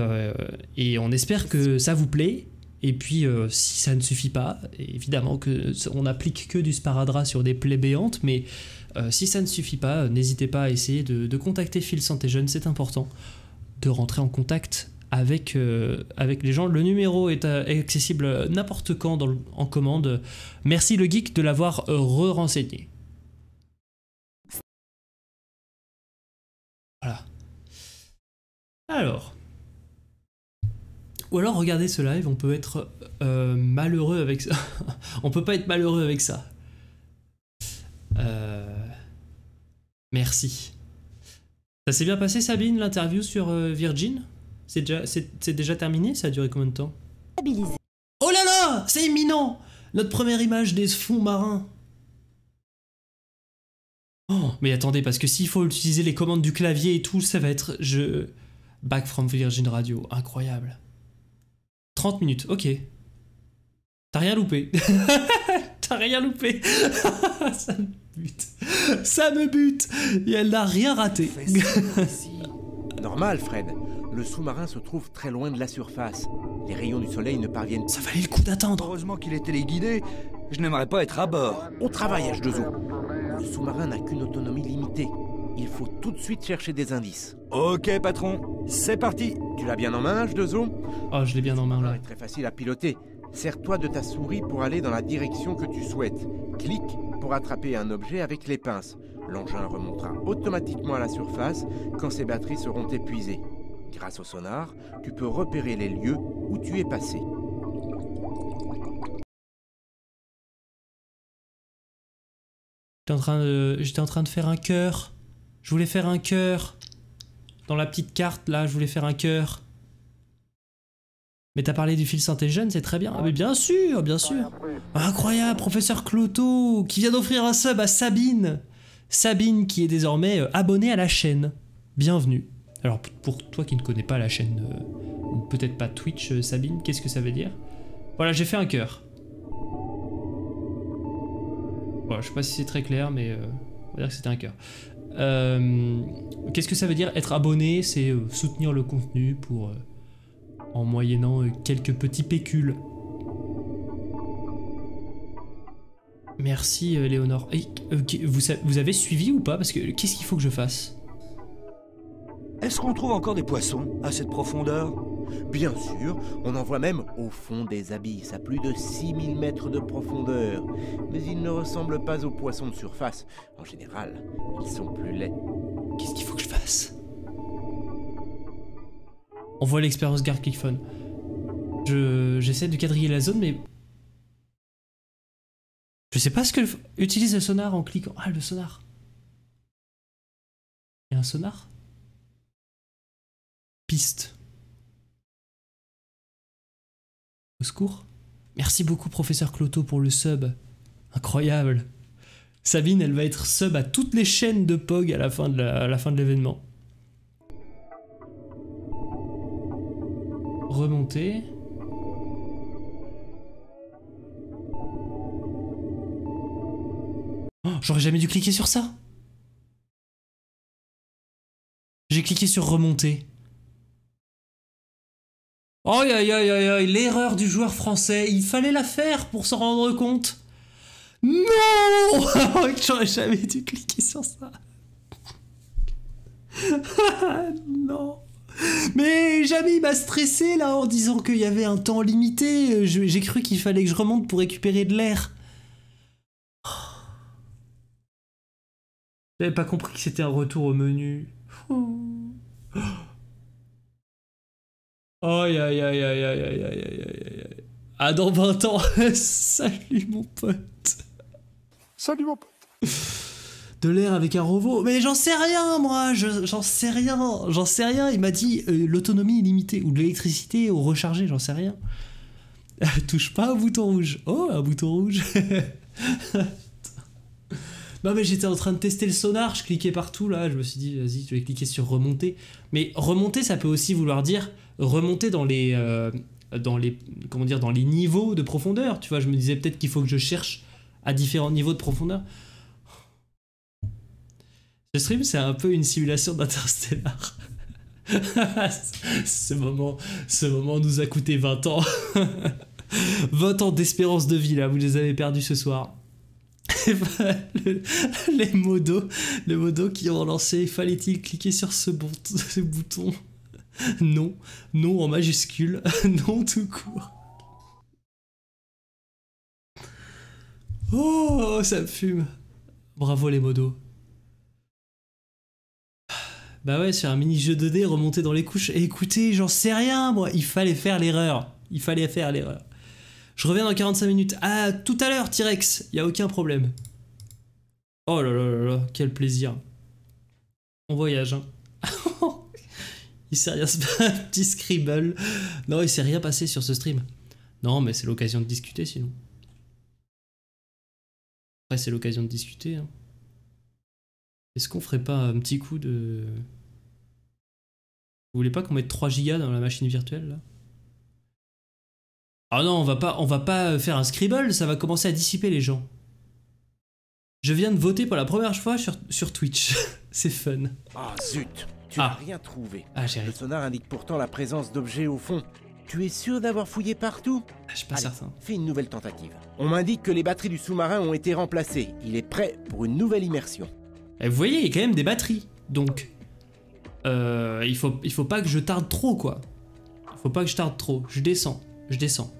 on espère que ça vous plaît. Et puis, si ça ne suffit pas, évidemment qu'on n'applique que du sparadrap sur des plaies béantes, mais si ça ne suffit pas, n'hésitez pas à essayer de contacter Fil Santé Jeune, c'est important de rentrer en contact avec les gens. Le numéro est accessible n'importe quand en commande. Merci le geek de l'avoir re-renseigné. Voilà. Alors. Ou alors regardez ce live, on peut être malheureux avec ça. On peut pas être malheureux avec ça. Merci. Ça s'est bien passé, Sabine, l'interview sur Virgin? C'est déjà terminé? Ça a duré combien de temps? Stabilisé. Oh là là! C'est imminent! Notre première image des fonds marins. Oh, mais attendez, parce que s'il faut utiliser les commandes du clavier et tout, ça va être... Back from Virgin Radio. Incroyable. 30 minutes, ok. T'as rien loupé. T'as rien loupé. Ça me bute. Ça me bute. Et elle n'a rien raté. Normal, Fred. Le sous-marin se trouve très loin de la surface. Les rayons du soleil ne parviennent... Ça valait le coup d'attendre. Heureusement qu'il est téléguidé. Je n'aimerais pas être à bord. Au travail, H2O. Le sous-marin n'a qu'une autonomie limitée. Il faut tout de suite chercher des indices. Ok, patron. C'est parti. Tu l'as bien en main, H2O? Oh, je l'ai bien en main, là. C'est très facile à piloter. Sers-toi de ta souris pour aller dans la direction que tu souhaites. Clique pour attraper un objet avec les pinces. L'engin remontera automatiquement à la surface quand ses batteries seront épuisées. Grâce au sonar, tu peux repérer les lieux où tu es passé. J'étais en train de faire un cœur. Je voulais faire un cœur. Dans la petite carte, là, je voulais faire un cœur. Mais t'as parlé du fil Saint-Étienne, c'est très bien. Ah, mais bien sûr, bien sûr. Incroyable, professeur Cloto, qui vient d'offrir un sub à Sabine. Sabine, qui est désormais abonnée à la chaîne. Bienvenue. Alors, pour toi qui ne connais pas la chaîne, ou peut-être pas Twitch, Sabine, qu'est-ce que ça veut dire? Voilà, j'ai fait un cœur. Voilà, je sais pas si c'est très clair, mais on va dire que c'était un cœur. Qu'est-ce que ça veut dire être abonné? C'est soutenir le contenu pour... en moyennant quelques petits pécules. Merci Léonore. Hey, vous avez suivi ou pas? Parce que qu'est-ce qu'il faut que je fasse? Est-ce qu'on trouve encore des poissons à cette profondeur? Bien sûr, on en voit même au fond des abysses, à plus de 6000 mètres de profondeur. Mais ils ne ressemblent pas aux poissons de surface. En général, ils sont plus laids. Qu'est-ce qu'il faut que je fasse? On voit l'expérience Garkicphone. J'essaie de quadriller la zone, mais... Je sais pas ce que... Utilise le sonar en cliquant... Ah, le sonar. Il y a un sonar? Piste. Au secours. Merci beaucoup, professeur Cloto, pour le sub. Incroyable. Sabine, elle va être sub à toutes les chaînes de POG à la fin de l'événement. Remonter. Oh, j'aurais jamais dû cliquer sur ça. J'ai cliqué sur remonter. Oh aïe aïe aïe aïe, l'erreur du joueur français, il fallait la faire pour s'en rendre compte. Non. J'aurais jamais dû cliquer sur ça. Non. Mais jamais il m'a stressé là en disant qu'il y avait un temps limité. J'ai cru qu'il fallait que je remonte pour récupérer de l'air. J'avais pas compris que c'était un retour au menu. Aïe aïe aïe aïe aïe aïe aïe aïe aïe. Ah, dans 20 ans. Salut mon pote. Salut mon pote. De l'air avec un robot. Mais j'en sais rien, moi. J'en sais rien. J'en sais rien. Il m'a dit l'autonomie illimitée ou de l'électricité au recharger. J'en sais rien. Touche pas au bouton rouge. Oh, un bouton rouge. Non, mais j'étais en train de tester le sonar. Je cliquais partout là. Je me suis dit, vas-y, je vais cliquer sur remonter. Mais remonter, ça peut aussi vouloir dire remonter dans les comment dire, dans les niveaux de profondeur. Tu vois, je me disais peut-être qu'il faut que je cherche à différents niveaux de profondeur. Ce stream, c'est un peu une simulation d'Interstellar. ce moment nous a coûté 20 ans. 20 ans d'espérance de vie, là, vous les avez perdus ce soir. Les modos qui ont lancé, fallait-il cliquer sur ce bouton? Non, non en majuscule, non tout court. Oh, ça me fume. Bravo les modos. Bah ouais, c'est un mini-jeu 2D remonté dans les couches. Et écoutez, j'en sais rien, moi. Il fallait faire l'erreur. Il fallait faire l'erreur. Je reviens dans 45 minutes. Ah, tout à l'heure, T-Rex. Y a aucun problème. Oh là là là là, quel plaisir. On voyage, hein. Il s'est rien passé, un petit scribble. Non, il s'est rien passé sur ce stream. Non, mais c'est l'occasion de discuter, sinon. Après, c'est l'occasion de discuter, hein. Est-ce qu'on ferait pas un petit coup de... Vous voulez pas qu'on mette 3 gigas dans la machine virtuelle, là? Ah non, on va pas faire un scribble, ça va commencer à dissiper les gens. Je viens de voter pour la première fois sur Twitch. C'est fun. Ah zut, tu n'as rien trouvé. Ah, j'ai rien. Le sonar indique pourtant la présence d'objets au fond. Tu es sûr d'avoir fouillé partout? Je suis pas Allez, certain. fais une nouvelle tentative. On m'indique que les batteries du sous-marin ont été remplacées. Il est prêt pour une nouvelle immersion. Et vous voyez, il y a quand même des batteries. Donc, il faut pas que je tarde trop, quoi. Il faut pas que je tarde trop. Je descends. Je descends.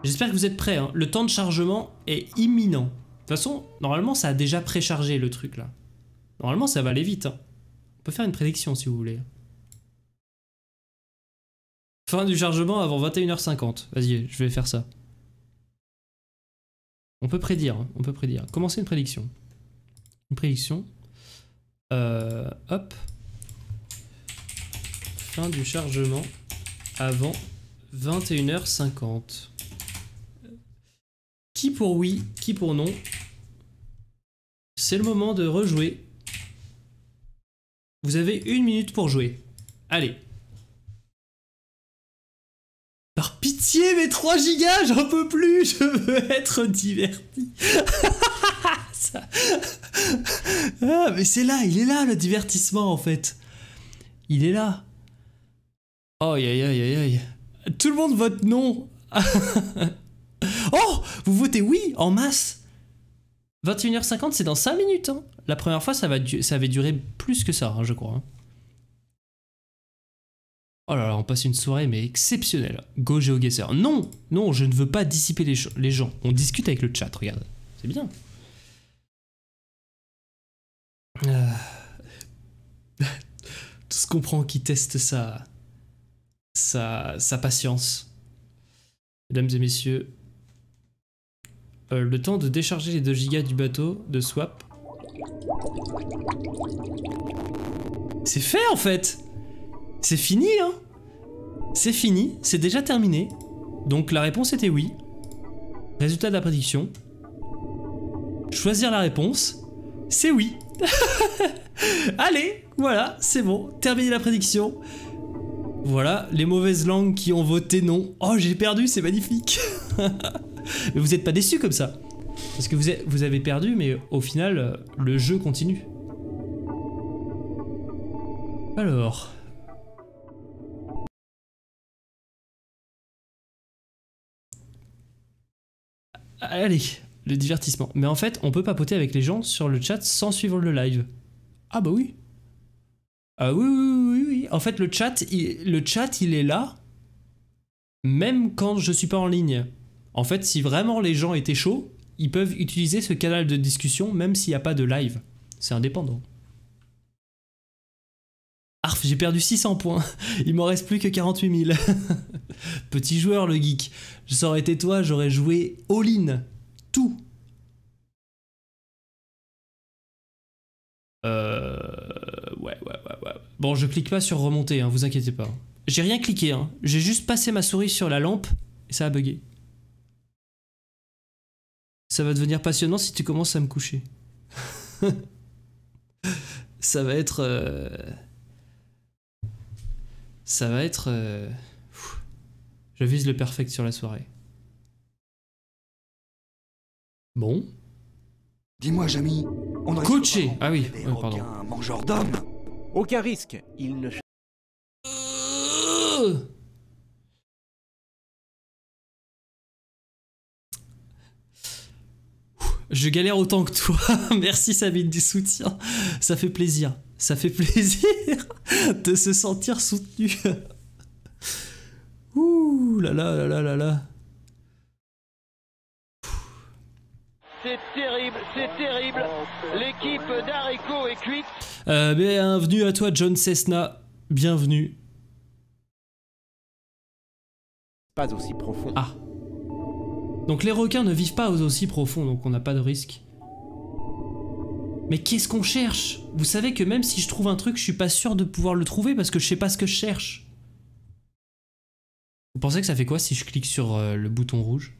J'espère que vous êtes prêts, hein. Le temps de chargement est imminent. De toute façon, normalement, ça a déjà préchargé le truc, là. Normalement, ça va aller vite, hein. On peut faire une prédiction, si vous voulez. Fin du chargement avant 21h50. Vas-y, je vais faire ça. On peut prédire, hein. On peut prédire. Commencez une prédiction. Une prédiction. Hop. Fin du chargement avant 21h50. Qui pour oui, qui pour non? C'est le moment de rejouer. Vous avez 1 minute pour jouer. Allez. Par pitié, mes 3 gigas, j'en peux plus, je veux être diverti. Ça... Ah, mais c'est là, il est là le divertissement en fait. Il est là. Oh, aïe aïe aïe aïe. Tout le monde vote non. Oh, vous votez oui en masse. 21h50, c'est dans 5 minutes. Hein. La première fois, ça avait duré plus que ça, hein, je crois. Hein. Oh là là, on passe une soirée mais exceptionnelle. Go GeoGuessr. Non, non, je ne veux pas dissiper les gens. On discute avec le chat, regarde. C'est bien. Tout ce qu'on prend qui teste sa patience. Mesdames et messieurs, le temps de décharger les 2 gigas du bateau de swap. C'est fait en fait. C'est fini, hein. C'est fini, c'est déjà terminé. Donc la réponse était oui. Résultat de la prédiction. Choisir la réponse, c'est oui. Allez, voilà, c'est bon. Terminer la prédiction. Voilà, les mauvaises langues qui ont voté non. Oh, j'ai perdu, c'est magnifique. Mais vous n'êtes pas déçus comme ça. Parce que vous avez perdu, mais au final, le jeu continue. Alors... Allez, le divertissement. Mais en fait, on peut papoter avec les gens sur le chat sans suivre le live. Ah bah oui. Ah oui, oui, oui, oui. En fait, le chat, il est là, même quand je suis pas en ligne. En fait, si vraiment les gens étaient chauds, ils peuvent utiliser ce canal de discussion, même s'il n'y a pas de live. C'est indépendant. Arf, j'ai perdu 600 points. Il m'en reste plus que 48 000. Petit joueur, le geek. Ça aurait été toi, j'aurais joué all-in. Tout. Ouais. Bon, je clique pas sur remonter, hein, vous inquiétez pas. J'ai rien cliqué, hein. J'ai juste passé ma souris sur la lampe et ça a bugué. Ça va devenir passionnant si tu commences à me coucher. Ça va être... Ça va être... Je vise le perfect sur la soirée. Bon. Dis-moi, Jamy, on risque Coaché. pas Ah oui, des ouais, pardon. requins mangeurs d'hommes. Aucun risque, il ne... Je galère autant que toi. Merci Sabine du soutien. Ça fait plaisir. Ça fait plaisir de se sentir soutenu. Ouh là là là là là là. C'est terrible, c'est terrible. L'équipe d'Areco est cuite. Bienvenue à toi John Cessna. Bienvenue. Pas aussi profond. Ah. Donc les requins ne vivent pas aussi profond, donc on n'a pas de risque. Mais qu'est-ce qu'on cherche? Vous savez que même si je trouve un truc, je suis pas sûr de pouvoir le trouver parce que je sais pas ce que je cherche. Vous pensez que ça fait quoi si je clique sur le bouton rouge?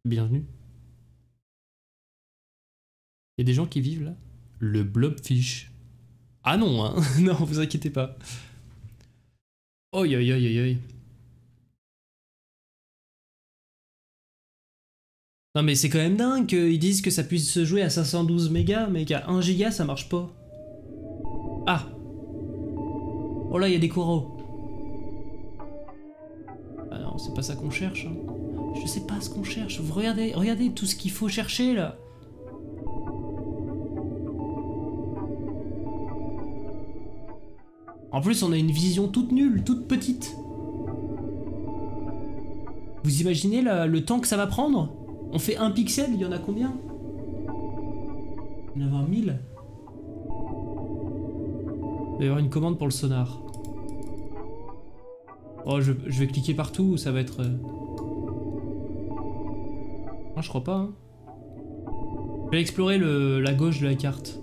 Bienvenue. Il y a des gens qui vivent là? Le blobfish. Ah non, hein. Non, vous inquiétez pas. Oi, oi, oi, oi, oi. Non mais c'est quand même dingue qu'ils disent que ça puisse se jouer à 512 mégas, mais qu'à 1 giga ça marche pas. Ah. Oh là, il y a des coraux. Ah non, c'est pas ça qu'on cherche. Hein. Je sais pas ce qu'on cherche. Vous regardez tout ce qu'il faut chercher là. En plus, on a une vision toute nulle, toute petite. Vous imaginez le temps que ça va prendre? On fait un pixel, il y en a combien? Il y en a 20 000. Il va y avoir une commande pour le sonar. Oh, je vais cliquer partout, ça va être... Non, je crois pas. Hein. Je vais explorer la gauche de la carte.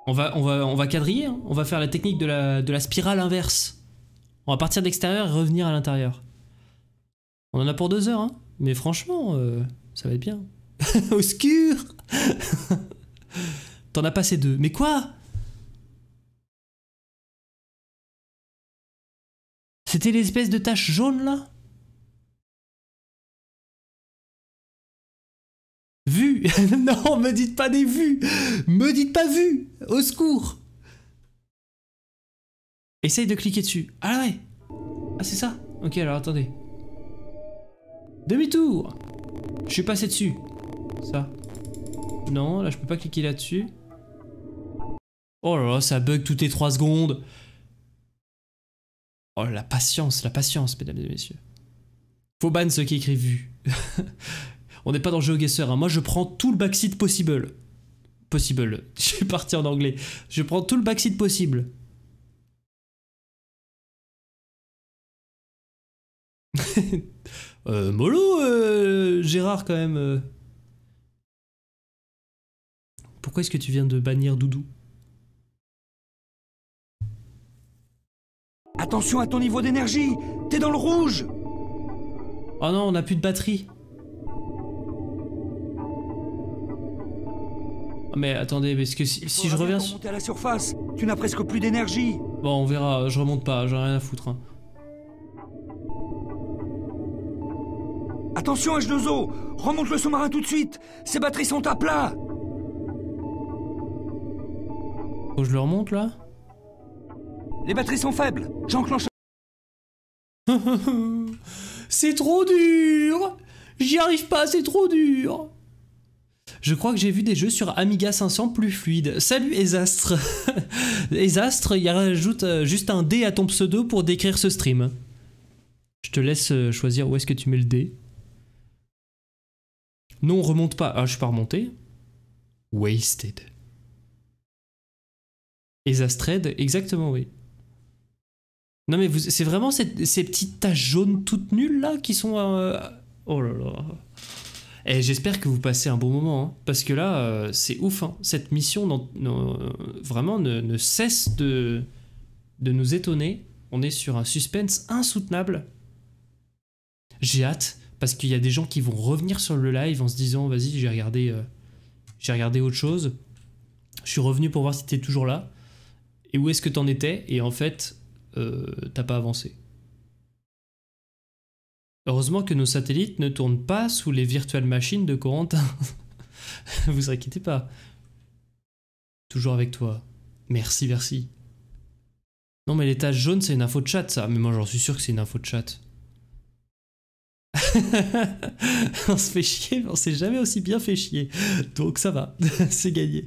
On va quadriller, hein. On va faire la technique de la spirale inverse. On va partir d'extérieur et revenir à l'intérieur. On en a pour 2 heures, hein. Mais franchement, ça va être bien. Au secours. T'en as passé 2. Mais quoi? C'était l'espèce de tache jaune là? Vues. Non, me dites pas des vues. Me dites pas vues. Au secours. Essaye de cliquer dessus. Ah ouais. Ah c'est ça. Ok, alors attendez. Demi-tour. Je suis passé dessus. Ça. Non, là je peux pas cliquer là-dessus. Oh là là, ça bug toutes les 3 secondes. Oh la patience, mesdames et messieurs. Faut ban ceux qui écrivent vu. On n'est pas dans GeoGuessr, hein. Moi je prends tout le backseat possible. Je suis parti en anglais. Je prends tout le backseat possible. Mollo, Gérard quand même. Pourquoi est-ce que tu viens de bannir Doudou? Attention à ton niveau d'énergie. T'es dans le rouge. Oh non, on n'a plus de batterie. Mais attendez, parce que si je reviens... Pour monter à la surface, tu n'as presque plus d'énergie. Bon, on verra, je remonte pas, j'en ai rien à foutre. Hein. Attention H2O, remonte le sous-marin tout de suite. Ses batteries sont à plat. Faut que je le remonte là? Les batteries sont faibles, j'enclenche... C'est trop dur. J'y arrive pas, c'est trop dur. Je crois que j'ai vu des jeux sur Amiga 500 plus fluides. Salut Ezastre. Ezastre, il rajoute juste un D à ton pseudo pour décrire ce stream. Je te laisse choisir où est-ce que tu mets le D. Non, on remonte pas. Ah, je suis pas remonté. Wasted. Ezastred, exactement, oui. Non mais c'est vraiment ces petites taches jaunes toutes nulles là qui sont... Oh là là. Et j'espère que vous passez un bon moment, hein, parce que là, c'est ouf. Hein. Cette mission vraiment ne cesse de nous étonner. On est sur un suspense insoutenable. J'ai hâte, parce qu'il y a des gens qui vont revenir sur le live en se disant « Vas-y, j'ai regardé autre chose. Je suis revenu pour voir si t'es toujours là. Et où est-ce que t'en étais ?» Et en fait, t'as pas avancé. Heureusement que nos satellites ne tournent pas sous les virtual machines de Corentin. Vous inquiétez pas. Toujours avec toi. Merci, merci. Non mais les taches jaunes c'est une info de chat ça. Mais moi j'en suis sûr que c'est une info de chat. On se fait chier, mais on s'est jamais aussi bien fait chier. Donc ça va, c'est gagné.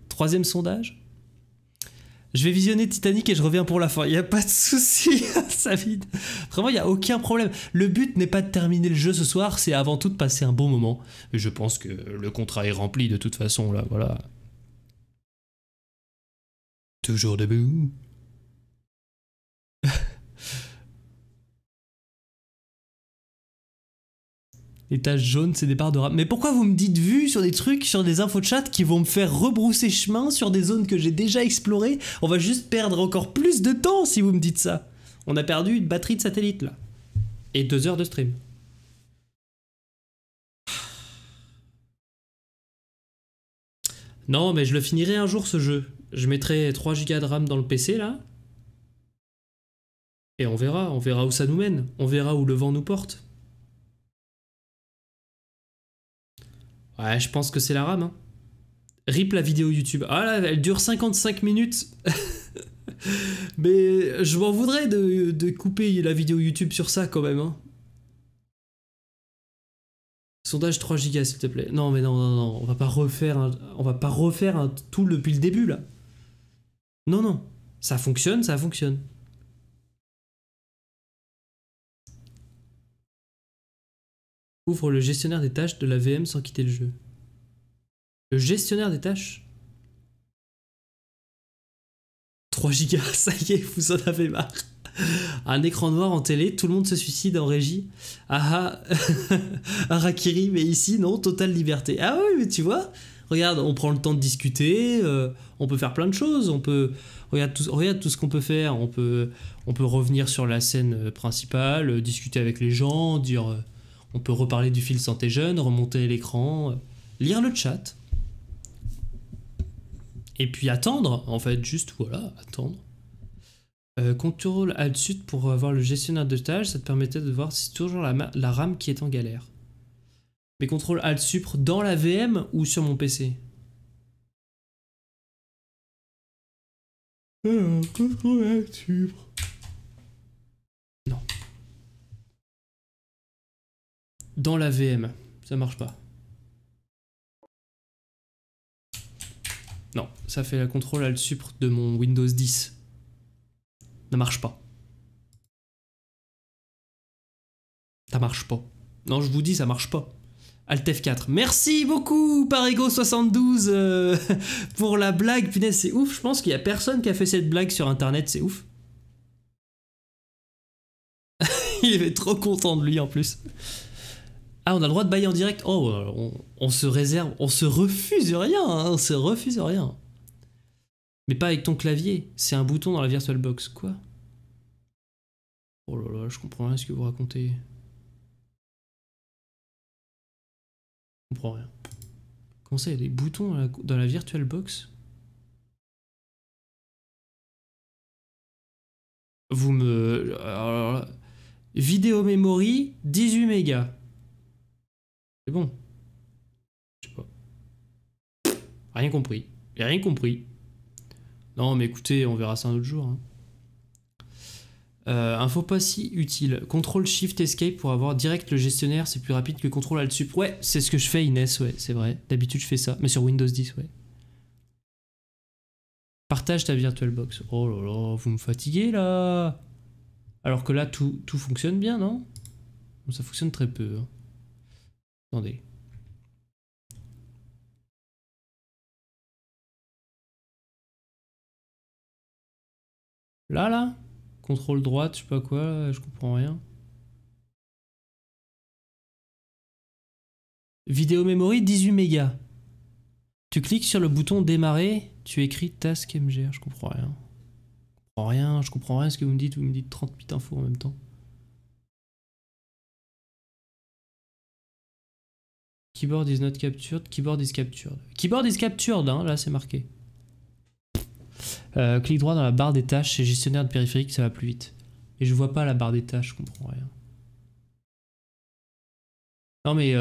Troisième sondage. Je vais visionner Titanic et je reviens pour la fin. Il n'y a pas de souci, Savid. Vraiment, il n'y a aucun problème. Le but n'est pas de terminer le jeu ce soir, c'est avant tout de passer un bon moment. Et je pense que le contrat est rempli de toute façon, là, voilà. Toujours debout. Les taches jaunes, c'est des barres de rame. Mais pourquoi vous me dites vu sur des trucs, sur des infos de chat qui vont me faire rebrousser chemin sur des zones que j'ai déjà explorées? On va juste perdre encore plus de temps si vous me dites ça. On a perdu une batterie de satellite là. Et 2 heures de stream. Non, mais je le finirai un jour ce jeu. Je mettrai 3 Go de RAM dans le PC là. Et on verra où ça nous mène. On verra où le vent nous porte. Ouais, je pense que c'est la RAM. Hein. Rip la vidéo YouTube. Ah là, elle dure 55 minutes. Mais je m'en voudrais de couper la vidéo YouTube sur ça quand même. Hein. Sondage 3 Go s'il te plaît. Non mais non, on va pas refaire tout depuis le début là. Non, ça fonctionne. Ouvre le gestionnaire des tâches de la VM sans quitter le jeu. Le gestionnaire des tâches 3 Go, ça y est, vous en avez marre. Un écran noir en télé, tout le monde se suicide en régie. Ah Harakiri, mais ici, non, totale liberté. Ah oui, mais tu vois, regarde, on prend le temps de discuter, on peut faire plein de choses, regarde tout ce qu'on peut faire, on peut revenir sur la scène principale, discuter avec les gens, dire... On peut reparler du fil santé jeune, remonter l'écran, lire le chat. Et puis attendre, en fait, juste voilà, attendre. Contrôle Alt Sud pour avoir le gestionnaire de tâches, ça te permettait de voir si c'est toujours la RAM qui est en galère. Mais contrôle Alt Supr dans la VM ou sur mon PC? Contrôle Alt Supr. Non. Dans la VM, ça marche pas. Non, ça fait la contrôle Alt Supr de mon Windows 10. Ça marche pas. Ça marche pas. Non, je vous dis, ça marche pas. Alt F4. Merci beaucoup, Parigo72, pour la blague. Punaise, c'est ouf. Je pense qu'il y a personne qui a fait cette blague sur Internet. C'est ouf. Il est trop content de lui, en plus. Ah, on a le droit de bailler en direct. Oh, on se réserve, on se refuse rien, hein, on se refuse rien. Mais pas avec ton clavier, c'est un bouton dans la VirtualBox. Quoi? Oh là là, je comprends rien ce que vous racontez. Je comprends rien. Comment ça, il y a des boutons dans la VirtualBox? Vous me... Alors là, vidéo memory, 18 mégas. C'est bon. Je sais pas. Rien compris. J'ai rien compris. Non, mais écoutez, on verra ça un autre jour. Hein. Info pas si utile. Contrôle Shift Escape pour avoir direct le gestionnaire, c'est plus rapide que Contrôle Alt Sup. Ouais, c'est ce que je fais, Inès, ouais, c'est vrai. D'habitude, je fais ça, mais sur Windows 10, ouais. Partage ta VirtualBox. Oh là là, vous me fatiguez là. Alors que là, tout fonctionne bien, non? Ça fonctionne très peu. Hein. Attendez. Là contrôle droite, je sais pas quoi, je comprends rien. Vidéo memory 18 mégas. Tu cliques sur le bouton démarrer, tu écris task mgr, je comprends rien. Je comprends rien ce que vous me dites 38 infos en même temps. Keyboard is not captured, keyboard is captured. Keyboard is captured, hein, là c'est marqué. Clic droit dans la barre des tâches, c'est gestionnaire de périphérique, ça va plus vite. Et je vois pas la barre des tâches, je comprends rien. Non mais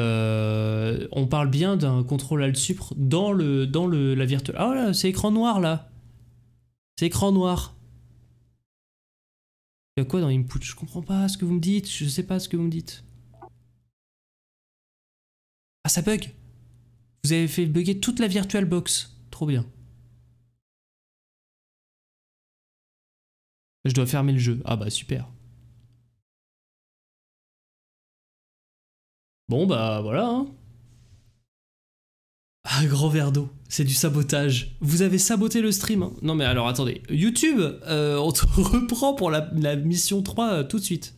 on parle bien d'un contrôle alt supr dans la virtuelle. Ah là, c'est écran noir là. C'est écran noir. Il y a quoi dans input? Je comprends pas ce que vous me dites. Je sais pas ce que vous me dites. Ah, ça bug. Vous avez fait bugger toute la VirtualBox. Trop bien. Je dois fermer le jeu. Ah bah super. Bon bah voilà hein. Ah, grand verre d'eau. C'est du sabotage. Vous avez saboté le stream hein. Non mais alors attendez. YouTube, on te reprend pour la mission 3 tout de suite.